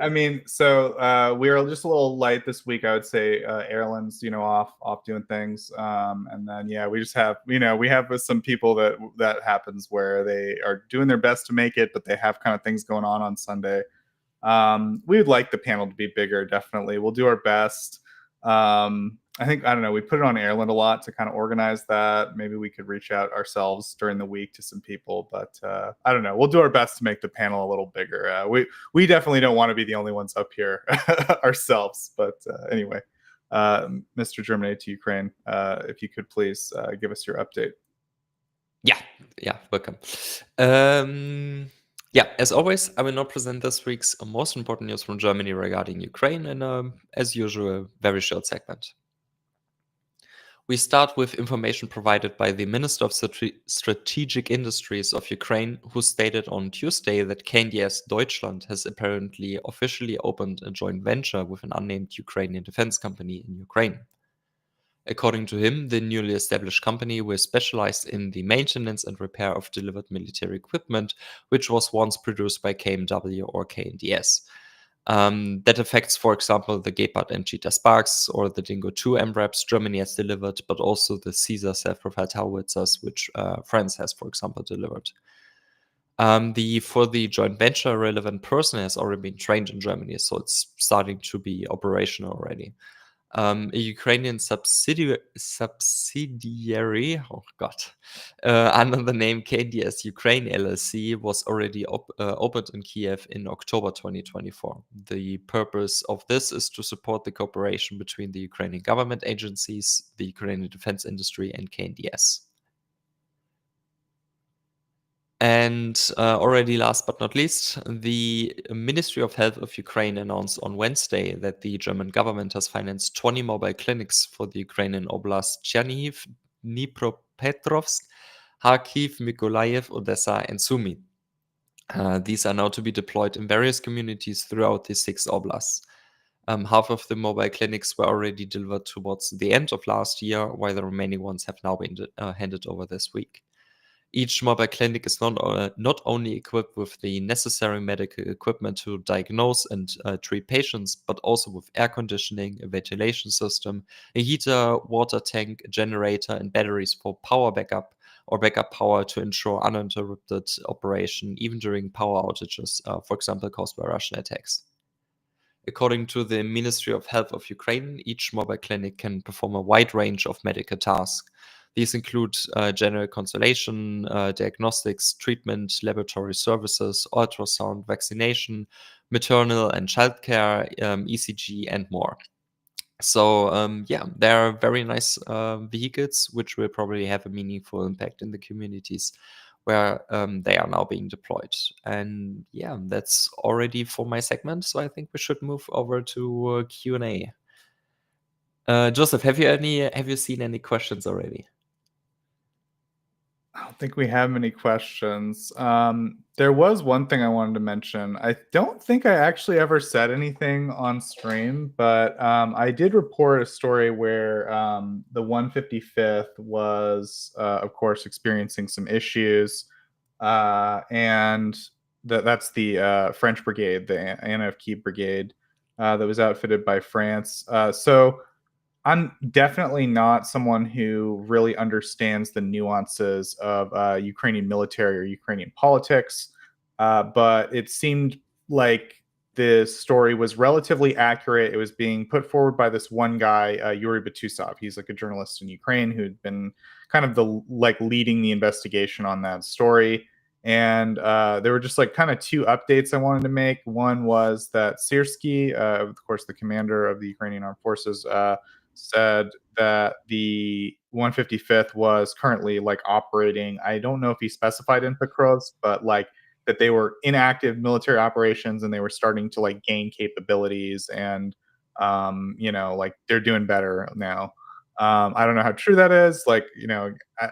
I mean, so we're just a little light this week. I would say Erlen's, off doing things, and then we just have, we have some people that happens where they are doing their best to make it, but they have kind of things going on Sunday. We would like the panel to be bigger, definitely. We'll do our best. I don't know, we put it on Erlen a lot to kind of organize that. Maybe we could reach out ourselves during the week to some people, but I don't know. We'll do our best to make the panel a little bigger. We definitely don't want to be the only ones up here ourselves, but anyway, Mr. Germany to Ukraine, if you could please give us your update. Yeah, welcome. As always, I will not present this week's most important news from Germany regarding Ukraine in, as usual, very short segment. We start with information provided by the Minister of Strategic Industries of Ukraine, who stated on Tuesday that KNDS Deutschland has apparently officially opened a joint venture with an unnamed Ukrainian defense company in Ukraine. According to him, the newly established company will specialize in the maintenance and repair of delivered military equipment, which was once produced by KMW or KNDS. That affects, for example, the Gepard and Cheetah Sparks or the Dingo 2 MRAPs Germany has delivered, but also the Caesar self-propelled howitzers, which France has, for example, delivered. For the joint venture, relevant person has already been trained in Germany, so it's starting to be operational already. A Ukrainian subsidiary, under the name KNDS Ukraine LLC, was already opened in Kyiv in October 2024. The purpose of this is to support the cooperation between the Ukrainian government agencies, the Ukrainian defense industry, and KNDS. And already last but not least, the Ministry of Health of Ukraine announced on Wednesday that the German government has financed 20 mobile clinics for the Ukrainian oblast Chernihiv, Dnipropetrovsk, Kharkiv, Mykolaiv, Odessa, and Sumy. These are now to be deployed in various communities throughout the 6 oblasts. Half of the mobile clinics were already delivered towards the end of last year, while the remaining ones have now been handed over this week. Each mobile clinic is not only equipped with the necessary medical equipment to diagnose and treat patients, but also with air conditioning, a ventilation system, a heater, water tank, a generator, and batteries for power backup or backup power to ensure uninterrupted operation even during power outages, for example, caused by Russian attacks. According to the Ministry of Health of Ukraine, each mobile clinic can perform a wide range of medical tasks. These include general consultation, diagnostics, treatment, laboratory services, ultrasound, vaccination, maternal and childcare, ECG, and more. So yeah, there are very nice vehicles which will probably have a meaningful impact in the communities where they are now being deployed. And yeah, that's already for my segment. So I think we should move over to Q&A. Joseph, have you seen any questions already? I don't think we have many questions. There was one thing I wanted to mention. I don't think I actually ever said anything on stream, but I did report a story where the 155th was, of course, experiencing some issues. And that's the French brigade, the Anna of Kyiv brigade, that was outfitted by France. So I'm definitely not someone who really understands the nuances of Ukrainian military or Ukrainian politics, but it seemed like the story was relatively accurate. It was being put forward by this one guy, Yuri Batusov. He's like a journalist in Ukraine who'd been kind of the like leading the investigation on that story. And there were just like kind of two updates I wanted to make. One was that Syrskyi, of course, the commander of the Ukrainian armed forces, said that the 155th was currently like operating. I don't know if he specified in Pokrovsk, but like that they were inactive military operations and they were starting to like gain capabilities and like they're doing better now. I don't know how true that is. Like,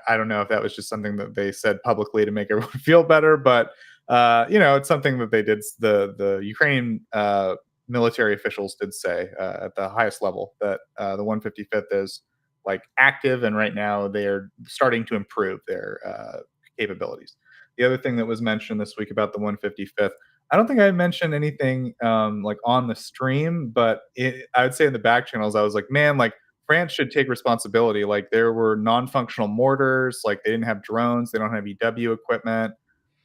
I don't know if that was just something that they said publicly to make everyone feel better, but it's something that they did. The Ukrainian military officials did say at the highest level that the 155th is like active, and right now they're starting to improve their capabilities. The other thing that was mentioned this week about the 155th, I don't think I mentioned anything like on the stream, but I would say in the back channels, I was like, man, like France should take responsibility. Like there were non-functional mortars, like they didn't have drones, they don't have EW equipment.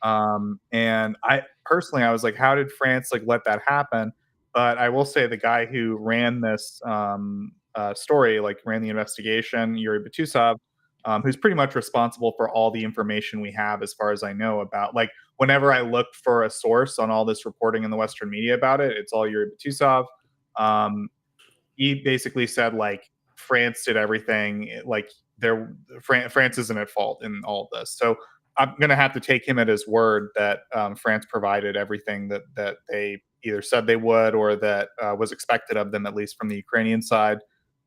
And I personally, I was like, how did France like let that happen? But I will say the guy who ran this story, like ran the investigation, Yuri Batusov, who's pretty much responsible for all the information we have, as far as I know, about like whenever I looked for a source on all this reporting in the Western media about it, it's all Yuri Batusov. Um, he basically said like France did everything, like France isn't at fault in all of this. So I'm going to have to take him at his word that France provided everything that they either said they would or that was expected of them, at least from the Ukrainian side.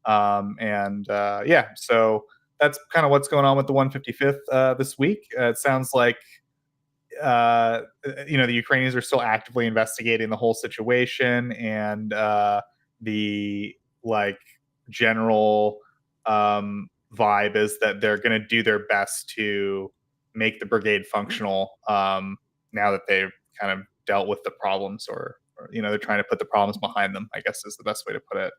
Yeah, so that's kind of what's going on with the 155th this week. It sounds like the Ukrainians are still actively investigating the whole situation, and the like general vibe is that they're going to do their best to make the brigade functional now that they've kind of dealt with the problems, or they're trying to put the problems behind them, I guess is the best way to put it.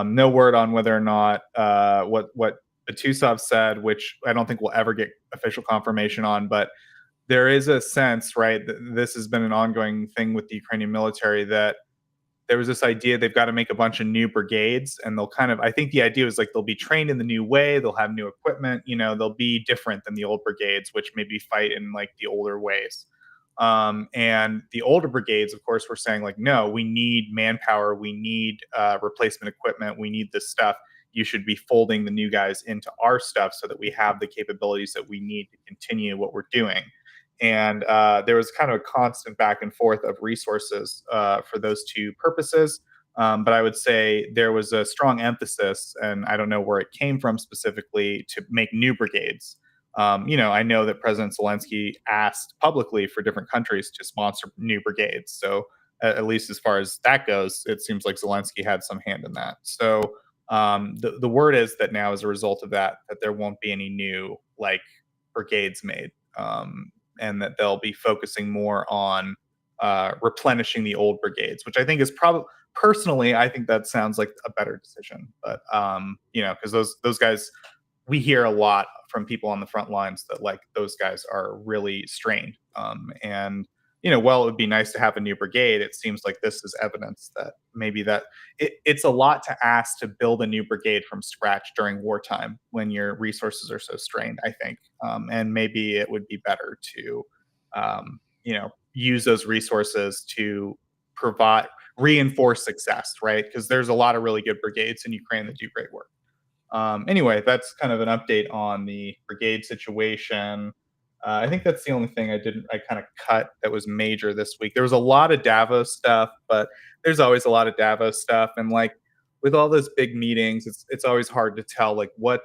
No word on whether or not what Batusov said, which I don't think we'll ever get official confirmation on, but there is a sense, right? This has been an ongoing thing with the Ukrainian military, that there was this idea they've got to make a bunch of new brigades, and they'll kind of, I think the idea was like they'll be trained in the new way, they'll have new equipment, they'll be different than the old brigades, which maybe fight in like the older ways. And the older brigades, of course, were saying like, no, we need manpower, we need replacement equipment, we need this stuff. You should be folding the new guys into our stuff so that we have the capabilities that we need to continue what we're doing. And there was kind of a constant back and forth of resources for those two purposes. But I would say there was a strong emphasis, and I don't know where it came from specifically, to make new brigades. I know that President Zelensky asked publicly for different countries to sponsor new brigades. So at least as far as that goes, it seems like Zelensky had some hand in that. So the word is that now, as a result of that there won't be any new brigades made, and that they'll be focusing more on replenishing the old brigades, which I think is probably, personally, I think that sounds like a better decision. But because those guys, we hear a lot from people on the front lines that those guys are really strained. And while it would be nice to have a new brigade, it seems like this is evidence that maybe it's a lot to ask to build a new brigade from scratch during wartime when your resources are so strained, I think. And maybe it would be better to, use those resources to reinforce success, right? Because there's a lot of really good brigades in Ukraine that do great work. Anyway, that's kind of an update on the brigade situation. I think that's the only thing I kind of cut that was major this week. There was a lot of Davos stuff, but there's always a lot of Davos stuff. And with all those big meetings, it's always hard to tell what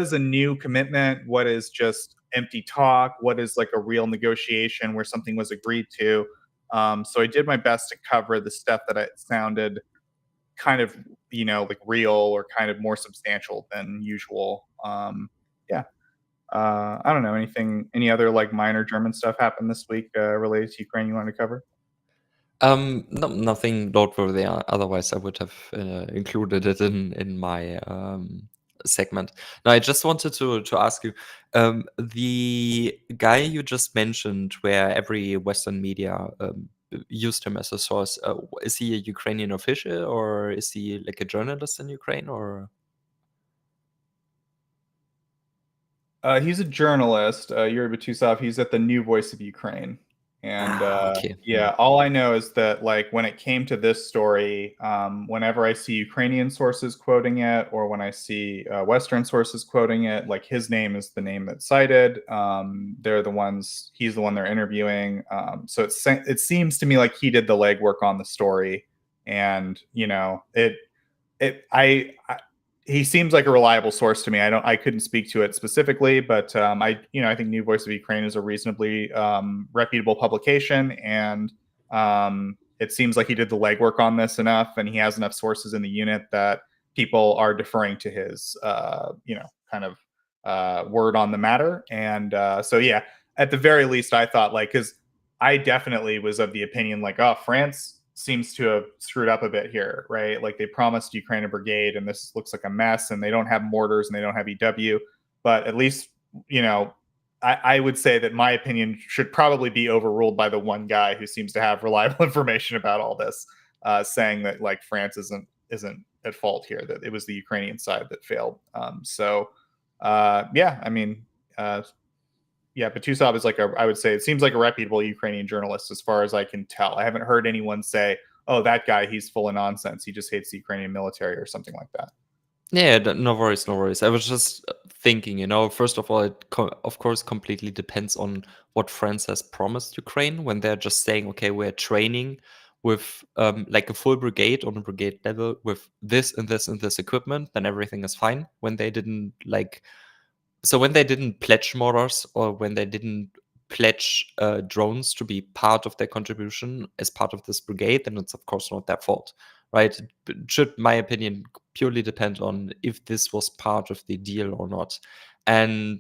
is a new commitment, what is just empty talk, what is a real negotiation where something was agreed to. So I did my best to cover the stuff that sounded kind of real or kind of more substantial than usual. Yeah. I don't know, any other minor German stuff happened this week related to Ukraine you wanted to cover? No, nothing noteworthy. Otherwise, I would have included it in my segment. Now, I just wanted to ask you, the guy you just mentioned, where every Western media used him as a source, is he a Ukrainian official, or is he a journalist in Ukraine, or? He's a journalist, Yuri Butusov. He's at the New Voice of Ukraine. And Okay. yeah, all I know is that when it came to this story, whenever I see Ukrainian sources quoting it, or when I see Western sources quoting it, his name is the name that's cited. He's the one they're interviewing. So it seems to me like he did the legwork on the story, and he seems like a reliable source to me. I couldn't speak to it specifically, but I think New Voice of Ukraine is a reasonably reputable publication, and it seems like he did the legwork on this enough, and he has enough sources in the unit that people are deferring to his kind of word on the matter. And so yeah, at the very least, I thought because I definitely was of the opinion oh, France seems to have screwed up a bit here, right? They promised Ukraine a brigade, and this looks like a mess, and they don't have mortars and they don't have EW. But at least, I would say that my opinion should probably be overruled by the one guy who seems to have reliable information about all this, saying that France isn't at fault here, that it was the Ukrainian side that failed. Yeah, I mean, yeah, Butusov is I would say it seems like a reputable Ukrainian journalist as far as I can tell. I haven't heard anyone say, oh, that guy, he's full of nonsense. He just hates the Ukrainian military or something like that. Yeah, no worries, no worries. I was just thinking, first of all, it of course completely depends on what France has promised Ukraine when they're just saying, okay, we're training with a full brigade on a brigade level with this and this and this equipment, then everything is fine. When they didn't when they didn't pledge mortars, or when they didn't pledge drones to be part of their contribution as part of this brigade, then it's of course not their fault, right? It should, my opinion, purely depend on if this was part of the deal or not. And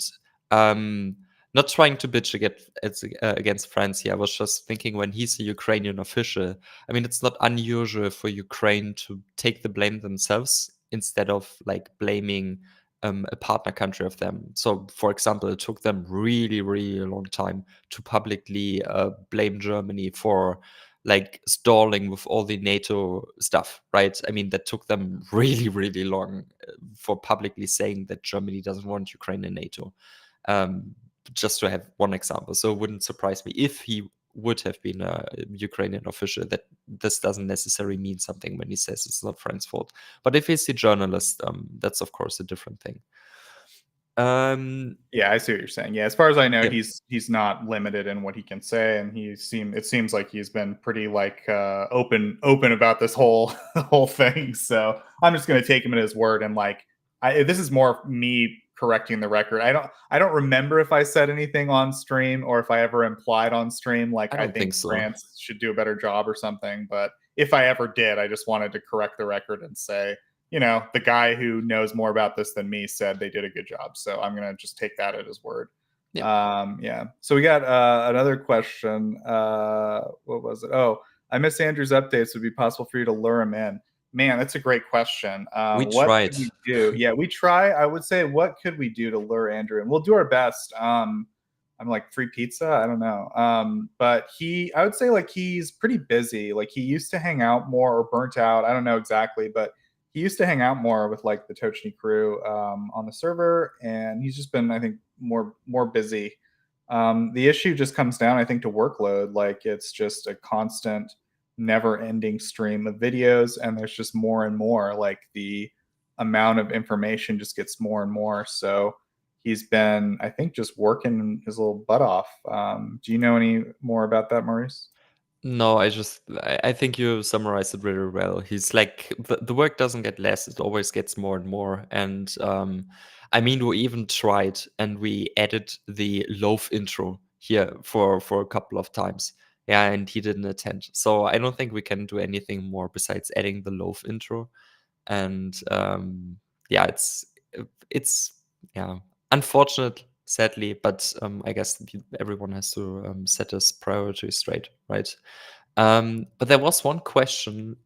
not trying to bitch against France here. I was just thinking, when he's a Ukrainian official, I mean, it's not unusual for Ukraine to take the blame themselves instead of blaming a partner country of them. So, for example, it took them really, really a long time to publicly blame Germany for stalling with all the NATO stuff, right? I mean, that took them really, really long for publicly saying that Germany doesn't want Ukraine in NATO. Just to have one example. So it wouldn't surprise me if he would have been a Ukrainian official, that this doesn't necessarily mean something when he says it's not France's fault. But if he's a journalist, that's of course a different thing. Yeah, I see what you're saying. Yeah, as far as I know, Yeah. he's not limited in what he can say, and it seems like he's been pretty open about this whole thing. So I'm just going to take him at his word, and this is more me correcting the record. I don't remember if I said anything on stream or if I ever implied on stream like I I don't think think so. France should do a better job or something. But if I ever did, I just wanted to correct the record and say, the guy who knows more about this than me said they did a good job. So I'm gonna just take that at his word. Yeah. So we got another question. What was it? Oh, I miss Andrew's updates. Would it be possible for you to lure him in? Man, that's a great question. We What tried. could we do? Yeah, we try. I would say, what could we do to lure Andrew? And we'll do our best. I'm like free pizza. I don't know. But I would say like he's pretty busy. Like he used to hang out more or burnt out. I don't know exactly, but he used to hang out more with like the Tochnyi crew on the server, and he's just been, I think, more busy. The issue just comes down, I think, to workload. Like it's just a constant, never-ending stream of videos, and there's just more and more. Like the amount of information just gets more and more. So he's been, I think, just working his little butt off. Do you know any more about that, Maurice? No, I think you summarized it really well. He's like the work doesn't get less; it always gets more and more. And I mean, we even tried and we added the loaf intro here for a couple of times. Yeah, and he didn't attend. So I don't think we can do anything more besides adding the loaf intro. And yeah, it's yeah unfortunate, sadly, but I guess everyone has to set his priorities straight, right? But there was one question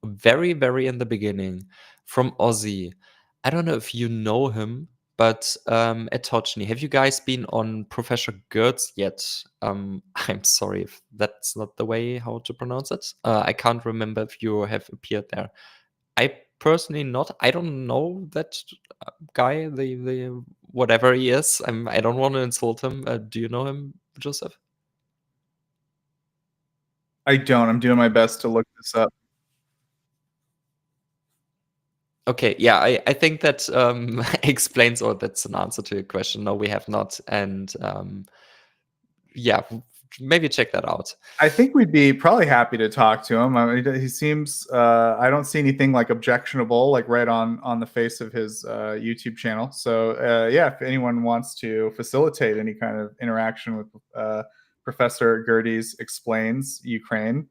very, very in the beginning from Ozzy. I don't know if you know him, but at Tochnyi, have you guys been on Professor Gertz yet? I'm sorry if that's not the way how to pronounce it. I can't remember if you have appeared there. I personally not. I don't know that guy, the whatever he is. I don't want to insult him. Do you know him, Joseph? I don't. I'm doing my best to look this up. Okay, yeah, I think that explains, or that's an answer to your question. No, we have not, and yeah, maybe check that out. I think we'd be probably happy to talk to him. I mean, he seems. I don't see anything like objectionable, like right on the face of his YouTube channel. So yeah, if anyone wants to facilitate any kind of interaction with Professor Gerdes Explains Ukraine,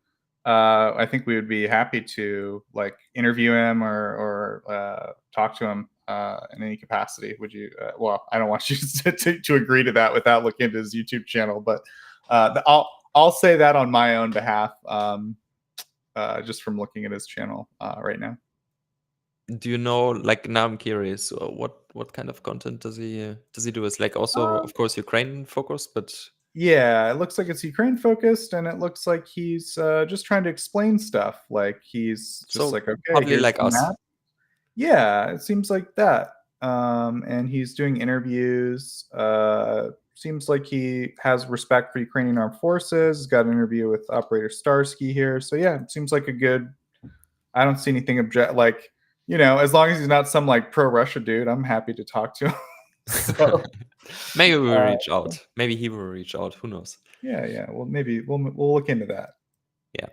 I think we would be happy to like interview him or talk to him in any capacity. Would you? Well, I don't want you to agree to that without looking into his YouTube channel, but I'll say that on my own behalf, just from looking at his channel right now. Do you know? Like now, I'm curious. What kind of content does he do? Is like also, of course, Ukraine focused, but Yeah, it looks like it's Ukraine focused, and it looks like he's just trying to explain stuff. Like he's just so like, okay, probably here's like the us. map. Yeah, it seems like that. And he's doing interviews. Seems like he has respect for Ukrainian armed forces. He's got an interview with Operator Starsky here. So yeah, it seems like a good. I don't see anything like, as long as he's not some like pro-Russia dude, I'm happy to talk to him. So, Maybe we'll reach out. Maybe he will reach out. Who knows? yeah. Well, maybe we'll look into that. Yeah.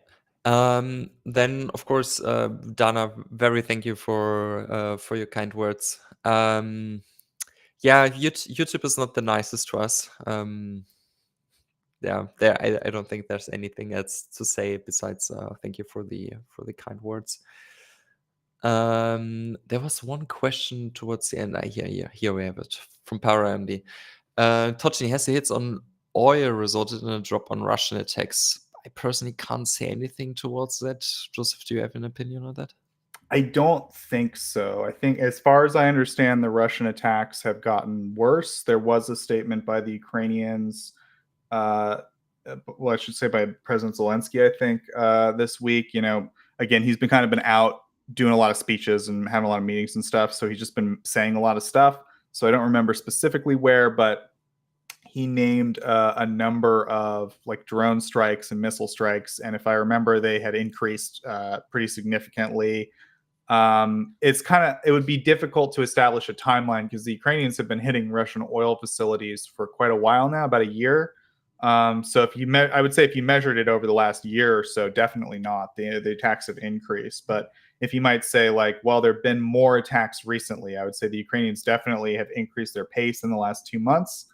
Then of course, Dana, very thank you for your kind words. Yeah, YouTube is not the nicest to us. Yeah, I don't think there's anything else to say besides thank you for the kind words. There was one question towards the end. Here we have it from PowerMD. Tochnyi, has the hits on oil resulted in a drop on Russian attacks? I personally can't say anything towards that. Joseph, do you have an opinion on that? I don't think so. I think, as far as I understand, the Russian attacks have gotten worse. There was a statement by the Ukrainians, well, I should say by President Zelensky, I think, this week. Again, he's been out doing a lot of speeches and having a lot of meetings and stuff. So he's just been saying a lot of stuff. So I don't remember specifically where, but he named a number of like drone strikes and missile strikes. And if I remember, they had increased pretty significantly. It would be difficult to establish a timeline because the Ukrainians have been hitting Russian oil facilities for quite a while now, about a year. So I would say if you measured it over the last year or so, definitely not. The attacks have increased, but if you might say like, well, there have been more attacks recently, I would say the Ukrainians definitely have increased their pace in the last 2 months.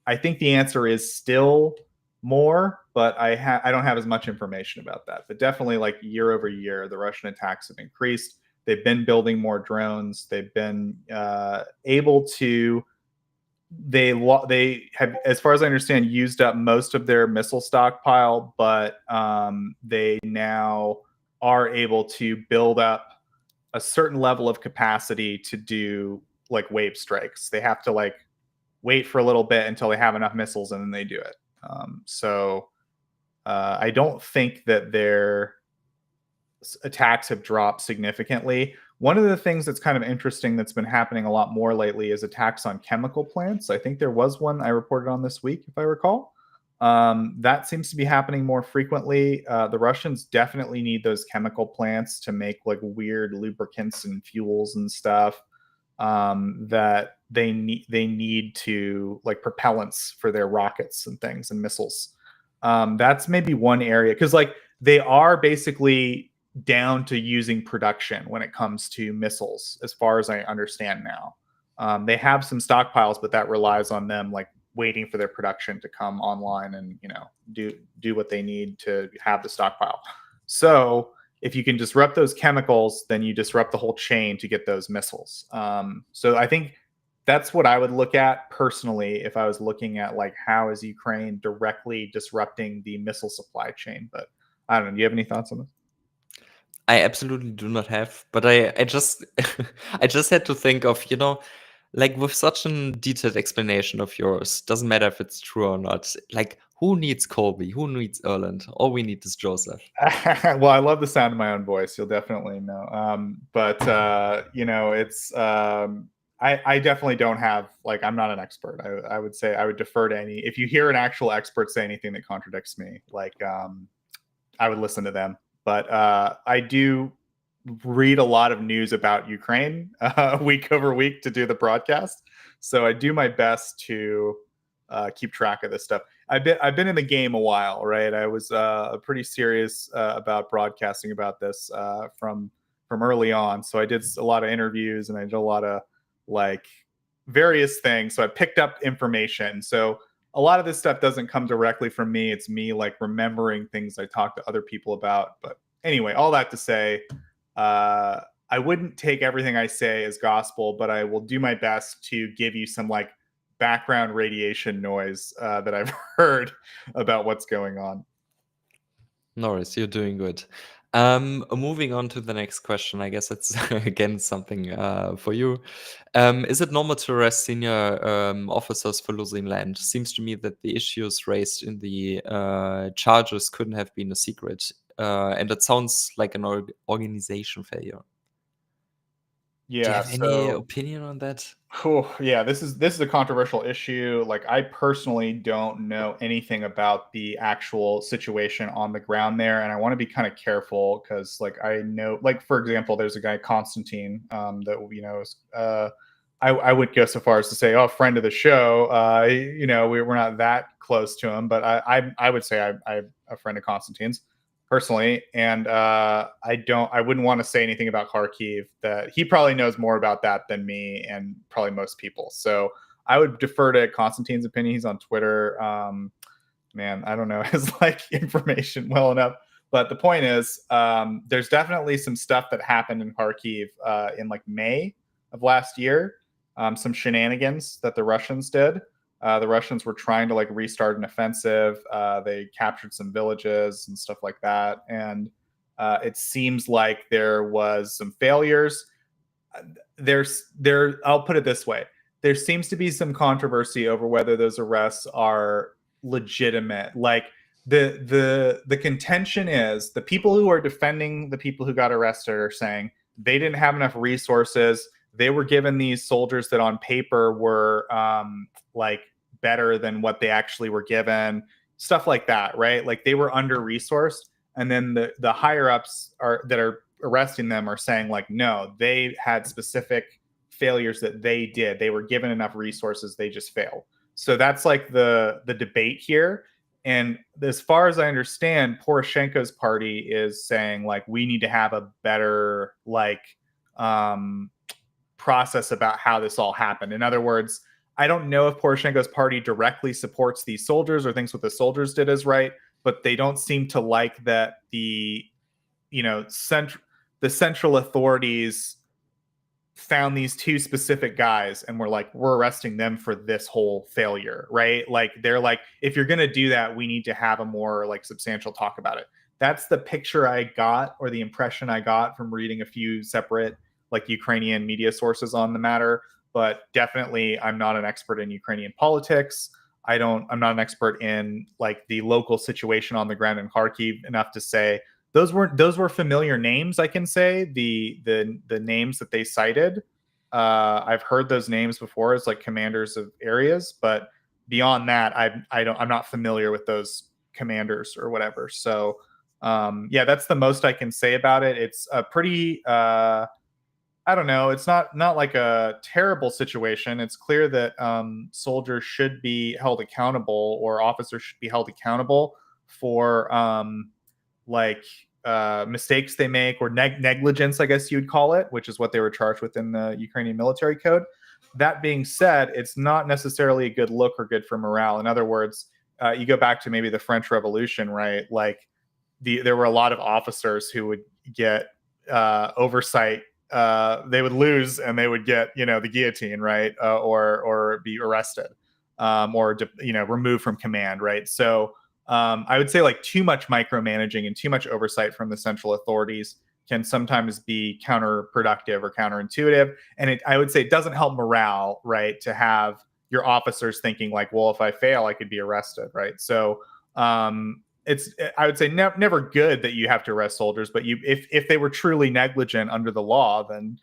I think the answer is still more, but I don't have as much information about that. But definitely, like year over year, the Russian attacks have increased. They've been building more drones. They've been able to. They have, as far as I understand, used up most of their missile stockpile, but they now are able to build up a certain level of capacity to do like wave strikes. They have to like wait for a little bit until they have enough missiles and then they do it. I don't think that their attacks have dropped significantly. One of the things that's kind of interesting that's been happening a lot more lately is attacks on chemical plants. I think there was one I reported on this week, if I recall. That seems to be happening more frequently. The Russians definitely need those chemical plants to make like weird lubricants and fuels and stuff that they need to like propellants for their rockets and things and missiles. That's maybe one area because like they are basically down to using production when it comes to missiles, as far as I understand now. They have some stockpiles, but that relies on them like waiting for their production to come online and do what they need to have the stockpile. So if you can disrupt those chemicals, then you disrupt the whole chain to get those missiles. So I think that's what I would look at personally if I was looking at like how is Ukraine directly disrupting the missile supply chain. But I don't know. Do you have any thoughts on this? I absolutely do not have, but I just I just had to think of, like with such a detailed explanation of yours, doesn't matter if it's true or not. Like, who needs Colby? Who needs Erland? All we need is Joseph. Well, I love the sound of my own voice. You'll definitely know. It's I definitely don't have like I'm not an expert. I would say I would defer to any if you hear an actual expert say anything that contradicts me, like I would listen to them. But I do read a lot of news about Ukraine week over week to do the broadcast. So I do my best to keep track of this stuff. I've been in the game a while, right? I was pretty serious about broadcasting about this from early on. So I did a lot of interviews and I did a lot of like various things. So I picked up information. So a lot of this stuff doesn't come directly from me. It's me like remembering things I talked to other people about. But anyway, all that to say, I wouldn't take everything I say as gospel, but I will do my best to give you some like background radiation noise that I've heard about what's going on. Norris, you're doing good. Moving on to the next question. I guess it's again something for you. Is it normal to arrest senior officers for losing land? Seems to me that the issues raised in the charges couldn't have been a secret, and it sounds like an organization failure. Do you Yeah. have any opinion on that? Yeah, this is a controversial issue. Like, I personally don't know anything about the actual situation on the ground there, and I want to be kind of careful because, like, I know, like, for example, there's a guy Constantine that I would go so far as to say, oh, friend of the show. We're not that close to him, but I would say I'm a friend of Constantine's personally, and I wouldn't want to say anything about Kharkiv. That he probably knows more about that than me and probably most people. So I would defer to Constantine's opinion. He's on Twitter. Man, I don't know his like information well enough. But the point is, there's definitely some stuff that happened in Kharkiv in like May of last year. Some shenanigans that the Russians did. The Russians were trying to like restart an offensive. They captured some villages and stuff like that. And it seems like there was some failures. I'll put it this way. There seems to be some controversy over whether those arrests are legitimate. Like the contention is the people who are defending the people who got arrested are saying they didn't have enough resources. They were given these soldiers that on paper were like better than what they actually were given, stuff like that, right? Like they were under resourced, and then the higher ups that are arresting them are saying like, no, they had specific failures that they did. They were given enough resources, they just failed. So that's like the debate here. And as far as I understand, Poroshenko's party is saying like we need to have a better process about how this all happened. In other words, I don't know if Poroshenko's party directly supports these soldiers or thinks what the soldiers did is right, but they don't seem to like that the central authorities found these two specific guys and we're arresting them for this whole failure, right? Like they're like, if you're going to do that, we need to have a more like substantial talk about it. That's the picture I got, or the impression I got from reading a few separate like Ukrainian media sources on the matter. But definitely I'm not an expert in Ukrainian politics. I'm not an expert in like the local situation on the ground in Kharkiv enough to say those were familiar names. I can say the names that they cited. I've heard those names before as like commanders of areas, but beyond that, I'm not familiar with those commanders or whatever. So yeah, that's the most I can say about it. It's a pretty I don't know. It's not like a terrible situation. It's clear that soldiers should be held accountable, or officers should be held accountable for mistakes they make, or negligence, I guess you'd call it, which is what they were charged with in the Ukrainian military code. That being said, it's not necessarily a good look or good for morale. In other words, you go back to maybe the French Revolution, right? Like there were a lot of officers who would get oversight. They would lose and they would get the guillotine, right, or be arrested, or removed from command, right? So I would say like too much micromanaging and too much oversight from the central authorities can sometimes be counterproductive or counterintuitive. And I would say it doesn't help morale, right, to have your officers thinking like, well, if I fail, I could be arrested, right? So it's, I would say never good that you have to arrest soldiers, but if they were truly negligent under the law, then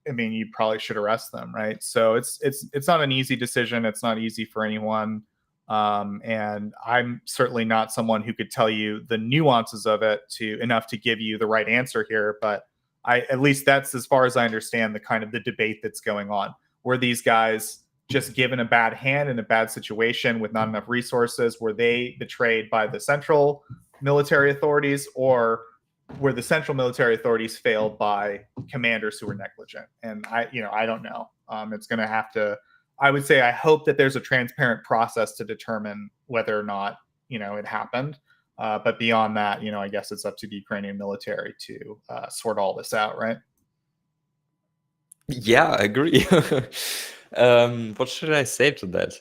I mean, you probably should arrest them, right? So it's not an easy decision. It's not easy for anyone. And I'm certainly not someone who could tell you the nuances of it enough to give you the right answer here. But at least that's as far as I understand the kind of the debate that's going on. Were these guys just given a bad hand in a bad situation with not enough resources? Were they betrayed by the central military authorities, or were the central military authorities failed by commanders who were negligent? And I don't know. It's going to have to. I would say I hope that there's a transparent process to determine whether or not it happened. But beyond that, I guess it's up to the Ukrainian military to sort all this out, right? Yeah, I agree. What should I say to that?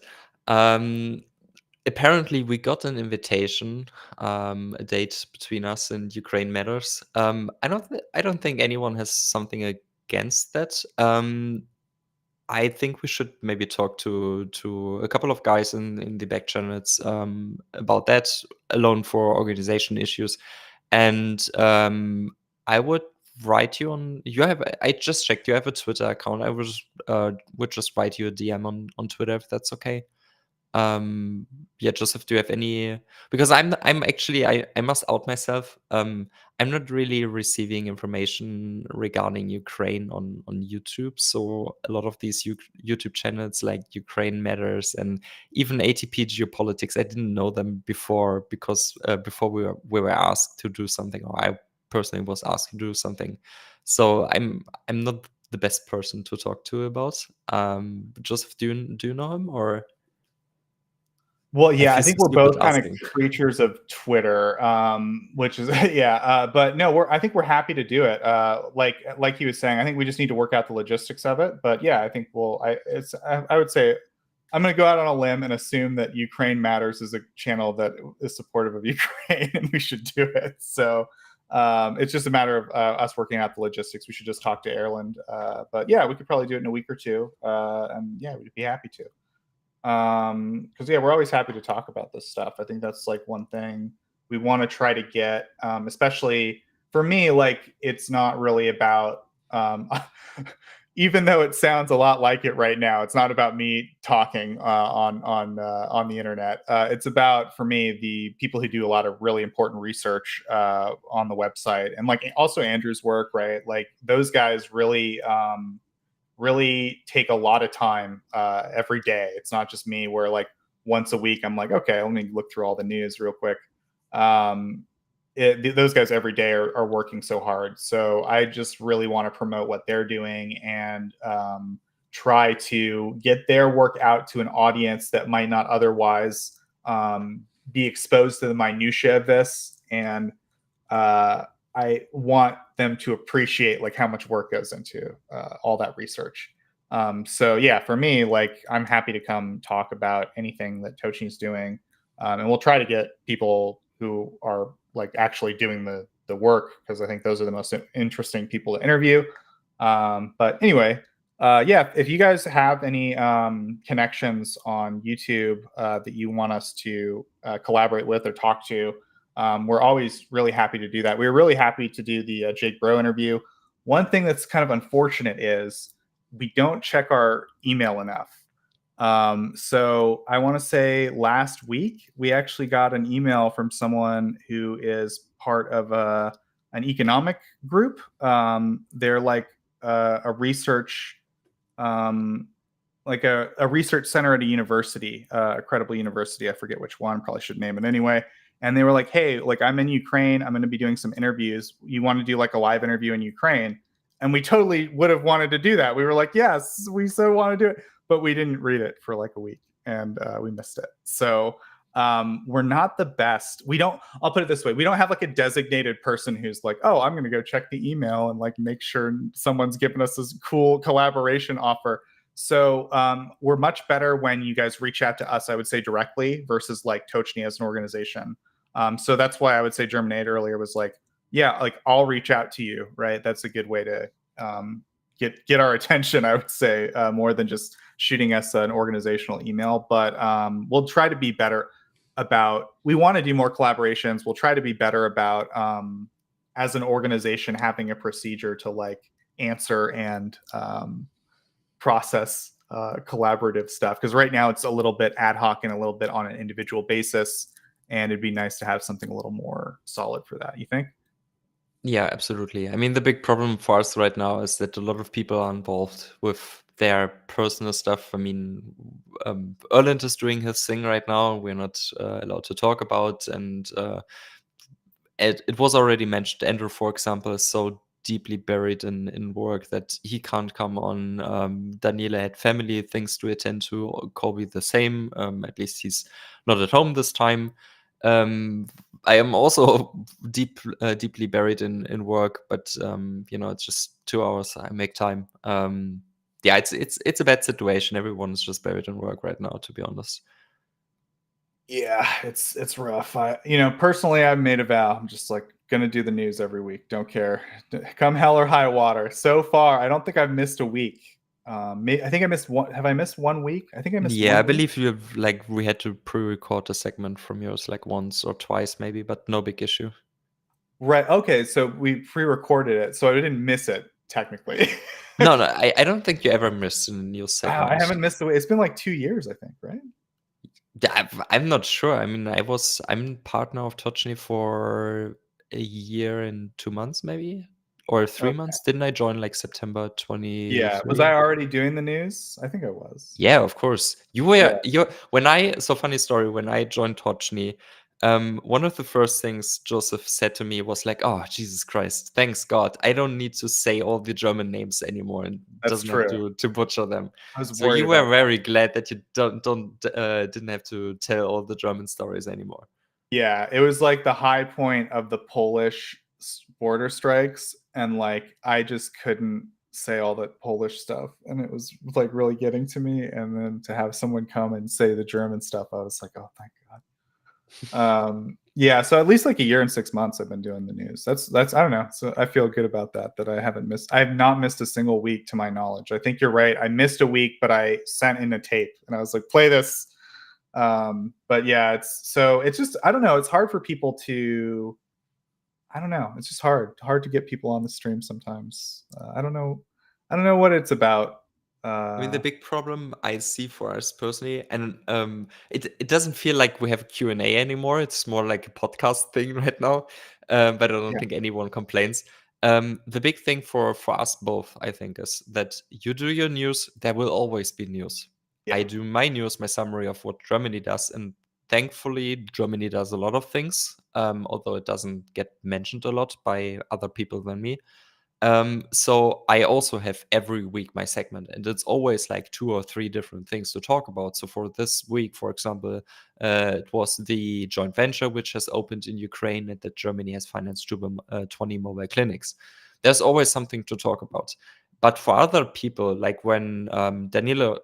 Apparently, we got an invitation, a date between us and Ukraine Matters. I don't think anyone has something against that. I think we should maybe talk to a couple of guys in the back channels about that, alone for organization issues. And I would write you on. I just checked. You have a Twitter account. I would just write you a DM on Twitter if that's okay. Yeah, Joseph, do you have any? Because I'm actually, I must out myself. I'm not really receiving information regarding Ukraine on YouTube. So a lot of these YouTube channels like Ukraine Matters and even ATP Geopolitics, I didn't know them before, because before we were asked to do something, or I personally was asked to do something. So I'm not the best person to talk to about. Joseph, do you know him, or? Well, I yeah, I feel think so we're stupid both kind of asking. creatures of Twitter, which is yeah. But no, I think we're happy to do it. Like he was saying, I think we just need to work out the logistics of it. But yeah, I think I would say I'm going to go out on a limb and assume that Ukraine Matters is a channel that is supportive of Ukraine, and we should do it. So it's just a matter of us working out the logistics. We should just talk to Ireland. But yeah, we could probably do it in a week or two, and yeah, we'd be happy to. Because yeah, we're always happy to talk about this stuff. I think that's like one thing we want to try to get, especially for me. Like, it's not really about even though it sounds a lot like it right now, it's not about me talking on the internet. It's about, for me, the people who do a lot of really important research on the website, and like also Andrew's work, right? Like those guys really really take a lot of time every day. It's not just me, where like once a week, I'm like, okay, let me look through all the news real quick. Those guys every day are working so hard. So I just really want to promote what they're doing and try to get their work out to an audience that might not otherwise be exposed to the minutia of this. And I want them to appreciate like how much work goes into all that research. So yeah, for me, like I'm happy to come talk about anything that Tochnyi's doing, and we'll try to get people who are like actually doing the work, because I think those are the most interesting people to interview. But anyway, yeah, if you guys have any connections on YouTube that you want us to collaborate with or talk to, we're always really happy to do that. We were really happy to do the Jake Bro interview. One thing that's kind of unfortunate is we don't check our email enough. So I want to say last week we actually got an email from someone who is part of an economic group. They're like a research, like a research center at a university, a credible university. I forget which one. Probably should name it anyway. And they were like, "Hey, like I'm in Ukraine. I'm going to be doing some interviews. You want to do like a live interview in Ukraine?" And we totally would have wanted to do that. We were like, "Yes, we so want to do it," but we didn't read it for like a week, and we missed it. So we're not the best. We don't. I'll put it this way: we don't have like a designated person who's like, "Oh, I'm going to go check the email and like make sure someone's giving us this cool collaboration offer." So we're much better when you guys reach out to us, I would say directly, versus like Tochnyi as an organization. So that's why I would say Germinate earlier was like, yeah, like I'll reach out to you, right? That's a good way to get our attention, I would say, more than just shooting us an organizational email. But we'll try to be better about, we want to do more collaborations. We'll try to be better about, as an organization, having a procedure to like answer and process collaborative stuff. Because right now it's a little bit ad hoc and a little bit on an individual basis. And it'd be nice to have something a little more solid for that. You think? Yeah, absolutely. I mean, the big problem for us right now is that a lot of people are involved with their personal stuff. I mean, Erland is doing his thing right now. We're not allowed to talk about, and it was already mentioned. Andrew, for example, is so deeply buried in work that he can't come on. Daniela had family things to attend to. Kobe the same. At least he's not at home this time. I am also deeply buried in work, but it's just 2 hours. I make time. Yeah, it's a bad situation. Everyone is just buried in work right now, to be honest. Yeah, it's rough. Personally, I've made a vow. I'm just like gonna do the news every week. Don't care, come hell or high water. So far, I don't think I've missed a week. I think I missed one. Have I missed 1 week? I think I missed. Yeah, I believe you have, like, we had to pre-record a segment from yours like once or twice maybe, but no big issue. Right. Okay. So we pre-recorded it, so I didn't miss it technically. No, I don't think you ever missed a news segment. Wow, I haven't missed a week. It's been like 2 years, I think. Right. Yeah, I'm not sure. I mean, I'm partner of Tochnyi for a year and 2 months maybe, or 3 Okay. months. Didn't I join like September Yeah. 23? Was I already doing the news? I think I was. Yeah, of course. You were Yeah. so funny story, when I joined Tochnyi, one of the first things Joseph said to me was like, "Oh, Jesus Christ, thanks God. I don't need to say all the German names anymore and That's doesn't have true. to butcher them." I was So worried you were about. very glad that you didn't have to tell all the German stories anymore. Yeah, it was like the high point of the Polish border strikes, and like I just couldn't say all that Polish stuff, and it was like really getting to me. And then to have someone come and say the German stuff, I was like, oh, thank God. Yeah, so at least like a year and 6 months I've been doing the news. That's I don't know. So I feel good about that I have not missed a single week to my knowledge. I think you're right. I missed a week, but I sent in a tape and I was like, play this. But yeah, it's just, I don't know, it's hard for people to, I don't know, it's just hard to get people on the stream sometimes. I don't know what it's about. I mean, the big problem I see for us personally, and it doesn't feel like we have a Q&A anymore. It's more like a podcast thing right now, but I don't Yeah. think anyone complains. The big thing for us both, I think, is that you do your news, there will always be news. I do my news, my summary of what Germany does, and thankfully Germany does a lot of things, although it doesn't get mentioned a lot by other people than me. So I also have every week my segment, and it's always like 2 or 3 different things to talk about. So for this week, for example, it was the joint venture which has opened in Ukraine and that Germany has financed 20 mobile clinics. There's always something to talk about. But for other people, like when Danilo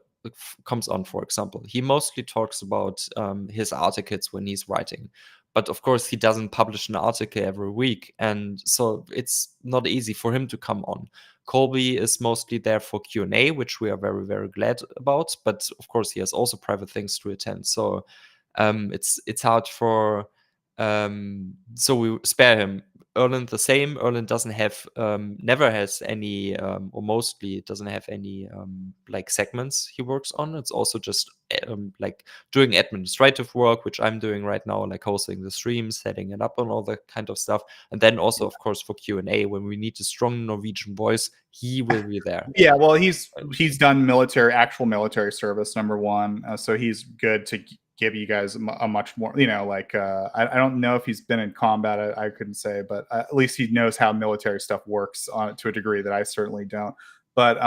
comes on, for example, he mostly talks about his articles when he's writing. But of course, he doesn't publish an article every week, and so it's not easy for him to come on. Colby is mostly there for Q&A, which we are very, very glad about. But of course, he has also private things to attend. So it's hard for so we spare him. Erland the same. Erland doesn't have never has any or mostly doesn't have any like segments he works on. It's also just like doing administrative work, which I'm doing right now, like hosting the stream, setting it up and all that kind of stuff. And then also, of course, for Q&A, when we need a strong Norwegian voice, he will be there. Yeah, well, he's done actual military service, number one, so he's good to give you guys a much more, like I don't know if he's been in combat. I couldn't say, but at least he knows how military stuff works on it to a degree that I certainly don't. But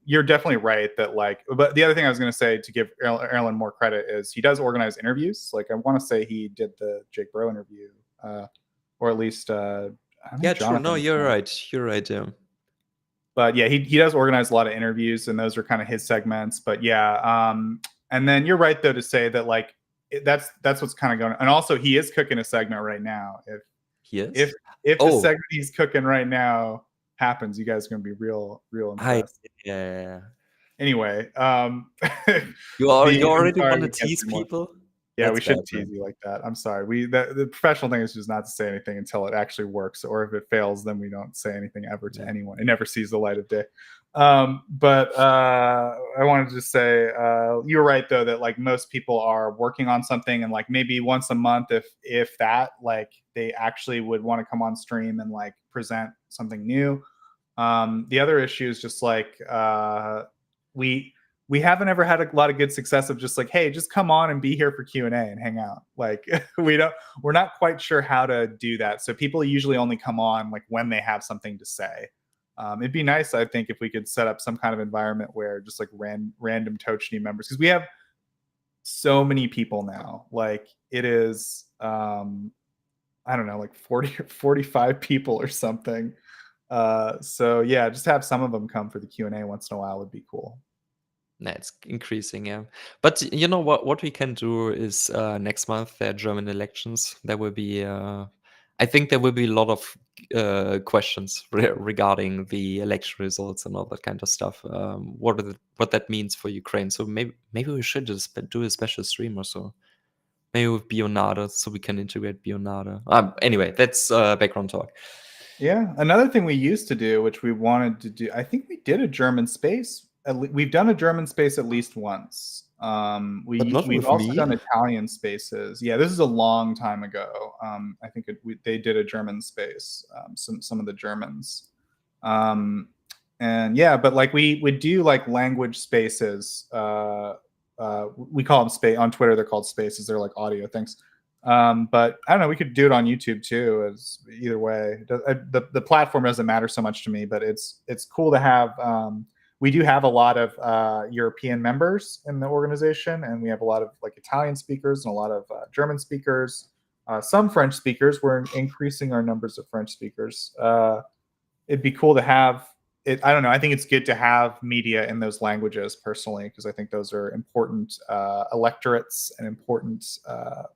you're definitely right that but the other thing I was going to say to give Erlen more credit is he does organize interviews. Like I want to say he did the Jake Bro interview, or at least I think Yeah, true. No, Jonathan. you're right. You're right. Yeah. But yeah, he does organize a lot of interviews, and those are kind of his segments. But yeah, and then you're right though to say that that's what's kind of going on. And also he is cooking a segment right now. If the segment he's cooking right now happens, you guys are gonna be real impressed. Yeah. Anyway, you already want to tease people? Yeah, we shouldn't tease you like that. I'm sorry. The professional thing is just not to say anything until it actually works, or if it fails, then we don't say anything ever to anyone. It never sees the light of day. But I wanted to say you're right though that most people are working on something, and maybe once a month, if that, they actually would want to come on stream and present something new. The other issue is just we haven't ever had a lot of good success of just hey, just come on and be here for Q&A and hang out. We're not quite sure how to do that. So people usually only come on when they have something to say. It'd be nice, I think, if we could set up some kind of environment where just random Tochnyi members, because we have so many people now. It is, I don't know, 40 or 45 people or something. So yeah, just have some of them come for the Q&A once in a while would be cool. Nah, it's increasing, yeah. But you know what we can do is next month there are German elections. There will be, I think there will be a lot of questions regarding the election results and all that kind of stuff. What that means for Ukraine. So maybe we should just do a special stream or so. Maybe with Bionada, so we can integrate Bionada. Anyway, that's background talk. Yeah, another thing we used to do, which we wanted to do, I think we did a German space. We've done a German space at least once. We've also done Italian spaces. Yeah, this is a long time ago. I think they did a German space. Some of the Germans, and yeah, but we would do language spaces. We call them space on Twitter. They're called spaces. They're audio things. But I don't know, we could do it on YouTube too. As either way, the platform doesn't matter so much to me, but it's cool to have. We do have a lot of European members in the organization, and we have a lot of Italian speakers and a lot of German speakers, some French speakers. We're increasing our numbers of French speakers. It'd be cool to have it. I don't know. I think it's good to have media in those languages personally, because I think those are important electorates and important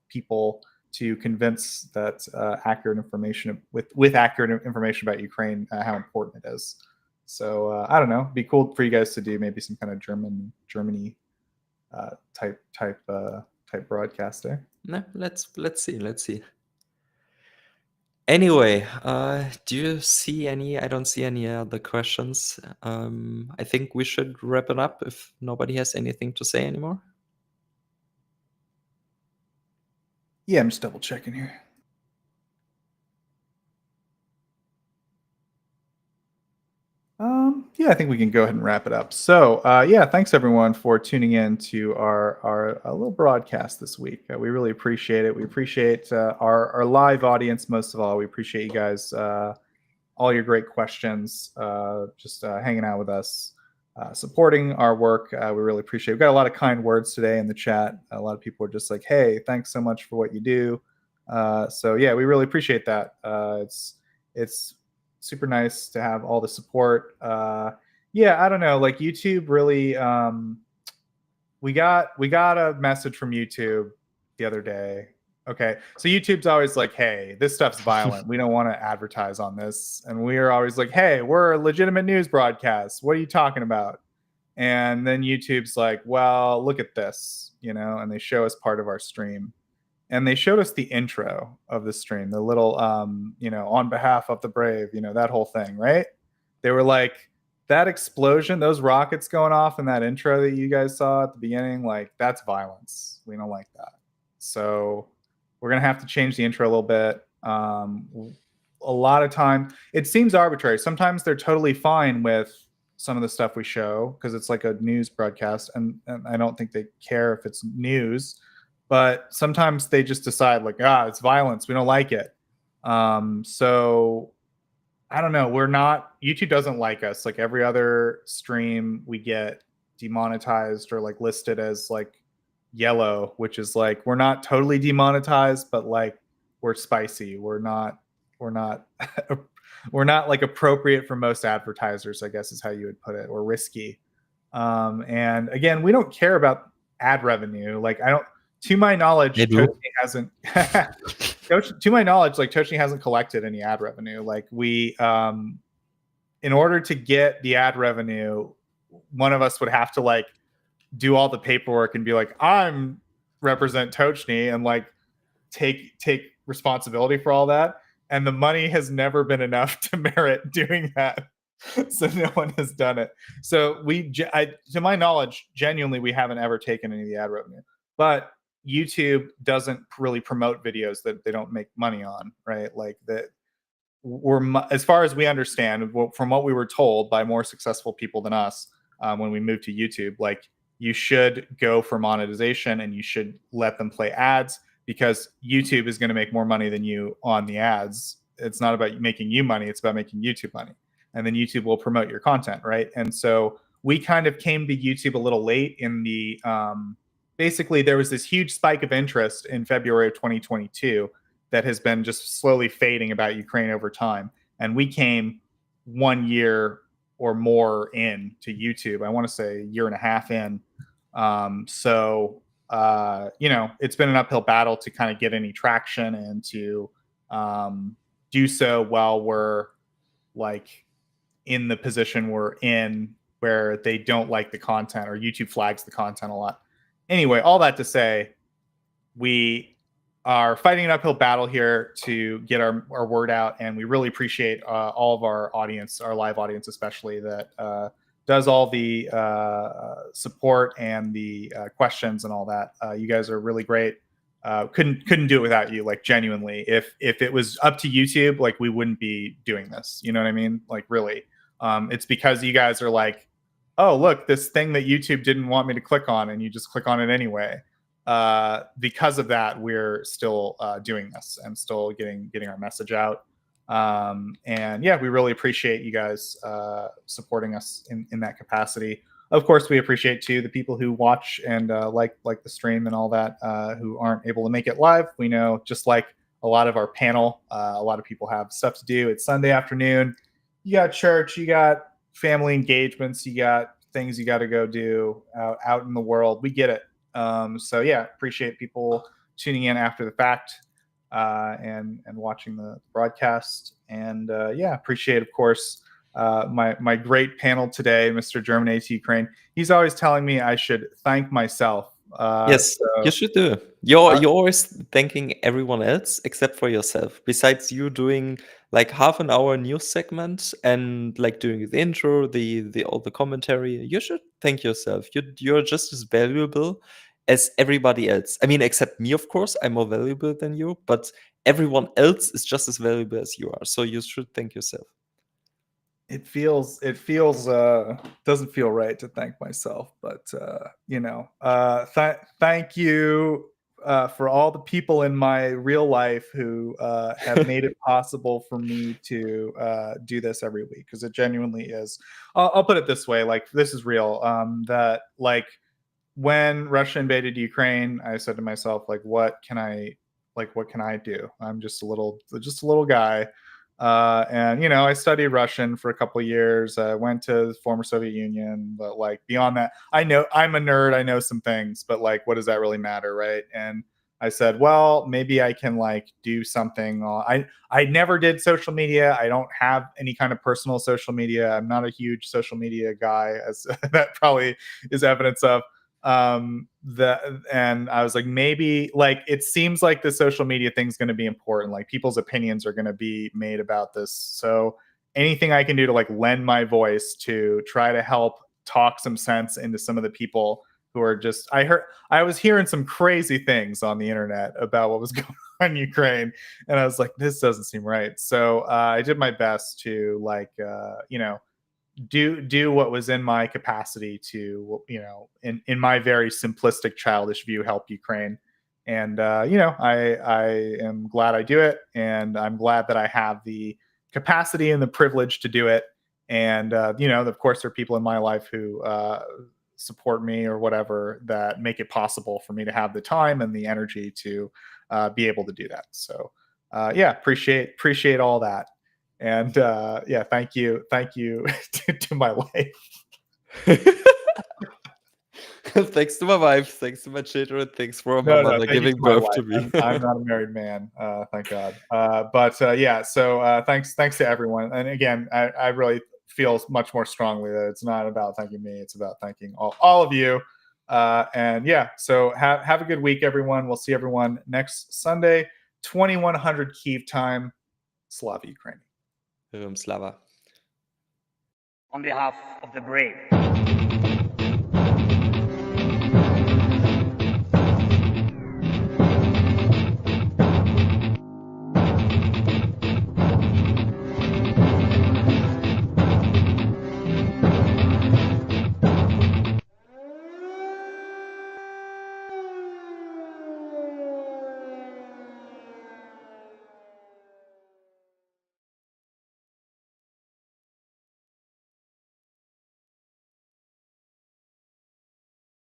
people to convince that accurate information with accurate information about Ukraine, how important it is. So I don't know. It'd be cool for you guys to do maybe some kind of Germany type broadcast there. No, let's see. Anyway, do you see any? I don't see any other questions. I think we should wrap it up if nobody has anything to say anymore. Yeah, I'm just double checking here. Yeah, Yeah, I think we can go ahead and wrap it up. So, yeah, thanks everyone for tuning in to our little broadcast this week. We really appreciate it. We appreciate our live audience most of all. We appreciate you guys, all your great questions, just hanging out with us, supporting our work. We really appreciate it. We've got a lot of kind words today in the chat. A lot of people are just like, "Hey, thanks so much for what you do." So yeah, we really appreciate that. It's super nice to have all the support. Yeah, I don't know, like YouTube really. We got a message from YouTube the other day. Okay, so YouTube's always like, "Hey, this stuff's violent. We don't want to advertise on this," and we're always like, "Hey, we're a legitimate news broadcast. What are you talking about?" And then YouTube's like, "Well, look at this," and they show us part of our stream, and they showed us the intro of the stream, the little on behalf of the brave, that whole thing, right? They were like, that explosion, those rockets going off in that intro that you guys saw at the beginning, like that's violence. We don't like that. So we're gonna have to change the intro a little bit. A lot of time it seems arbitrary. Sometimes they're totally fine with some of the stuff we show because it's like a news broadcast, and I don't think they care if it's news, but sometimes they just decide like, it's violence, we don't like it. So I don't know, YouTube doesn't like us. Like every other stream we get demonetized or like listed as like yellow, which is like we're not totally demonetized, but like we're spicy, we're not we're not like appropriate for most advertisers, I guess is how you would put it, or risky. And again, we don't care about ad revenue. Like I don't, to my knowledge, Tochnyi hasn't. To my knowledge, like Tochnyi hasn't collected any ad revenue. Like we, in order to get the ad revenue, one of us would have to like do all the paperwork and be like, I'm represent Tochnyi and like take responsibility for all that. And the money has never been enough to merit doing that. So no one has done it. So to my knowledge, genuinely, we haven't ever taken any of the ad revenue. But YouTube doesn't really promote videos that they don't make money on, right? Like that, as far as we understand, from what we were told by more successful people than us, when we moved to YouTube, like you should go for monetization and you should let them play ads because YouTube is going to make more money than you on the ads. It's not about making you money; it's about making YouTube money, and then YouTube will promote your content, right? And so we kind of came to YouTube a little late in the. Basically, there was this huge spike of interest in February of 2022 that has been just slowly fading about Ukraine over time. And we came 1 year or more in to YouTube. I want to say a year and a half in. So it's been an uphill battle to kind of get any traction and to do so while we're like in the position we're in where they don't like the content or YouTube flags the content a lot. Anyway, all that to say, we are fighting an uphill battle here to get our word out, and we really appreciate all of our audience, our live audience especially, that does all the support and the questions and all that. You guys are really great. Couldn't do it without you, like genuinely. If it was up to YouTube, like we wouldn't be doing this. You know what I mean? Like really, it's because you guys are like, oh look, this thing that YouTube didn't want me to click on, and you just click on it anyway. Because of that, we're still doing this and still getting our message out. And yeah, we really appreciate you guys supporting us in that capacity. Of course, we appreciate too the people who watch and like the stream and all that, who aren't able to make it live. We know, just like a lot of our panel, a lot of people have stuff to do. It's Sunday afternoon. You got church, you got family engagements, you got things you got to go do out in the world. We get it. So yeah, appreciate people tuning in after the fact and watching the broadcast. And yeah, appreciate, of course, my great panel today, Mr. German to Ukraine. He's always telling me I should thank myself. Yes, you should do. You're always thanking everyone else except for yourself. Besides you doing like half an hour news segment and like doing the intro, all the commentary, you should thank yourself. You're just as valuable as everybody else. I mean, except me, of course. I'm more valuable than you, but everyone else is just as valuable as you are. So you should thank yourself. it feels doesn't feel right to thank myself, but thank you for all the people in my real life who have made it possible for me to do this every week, because it genuinely is. I'll put it this way, like, this is real. That, like, when Russia invaded Ukraine, I said to myself, like, what can I do? I'm just a little guy. And I studied Russian for a couple of years. I went to the former Soviet Union, but, like, beyond that, I know I'm a nerd. I know some things, but, like, what does that really matter, right? And I said, well, maybe I can, like, do something. I never did social media. I don't have any kind of personal social media. I'm not a huge social media guy, as that probably is evidence of. And I was like, maybe, like, it seems like the social media thing's going to be important, like, people's opinions are going to be made about this, so anything I can do to, like, lend my voice to try to help talk some sense into some of the people who are just, I was hearing some crazy things on the internet about what was going on in Ukraine, and I was like, this doesn't seem right. So I did my best to, like, do what was in my capacity to, in my very simplistic, childish view, help Ukraine. And I am glad I do it, and I'm glad that I have the capacity and the privilege to do it. And of course, there are people in my life who support me or whatever, that make it possible for me to have the time and the energy to be able to do that. So appreciate all that. And thank you to my wife. Thanks to my wife, thanks to my children, thanks for my No, mother thank you giving to my birth wife. to me. I'm not a married man, thank God. So thanks to everyone. And again, I really feel much more strongly that it's not about thanking me, it's about thanking all of you. So have a good week, everyone. We'll see everyone next Sunday, 2100 Kyiv time. Slava Ukraini. Slava. On behalf of the brave.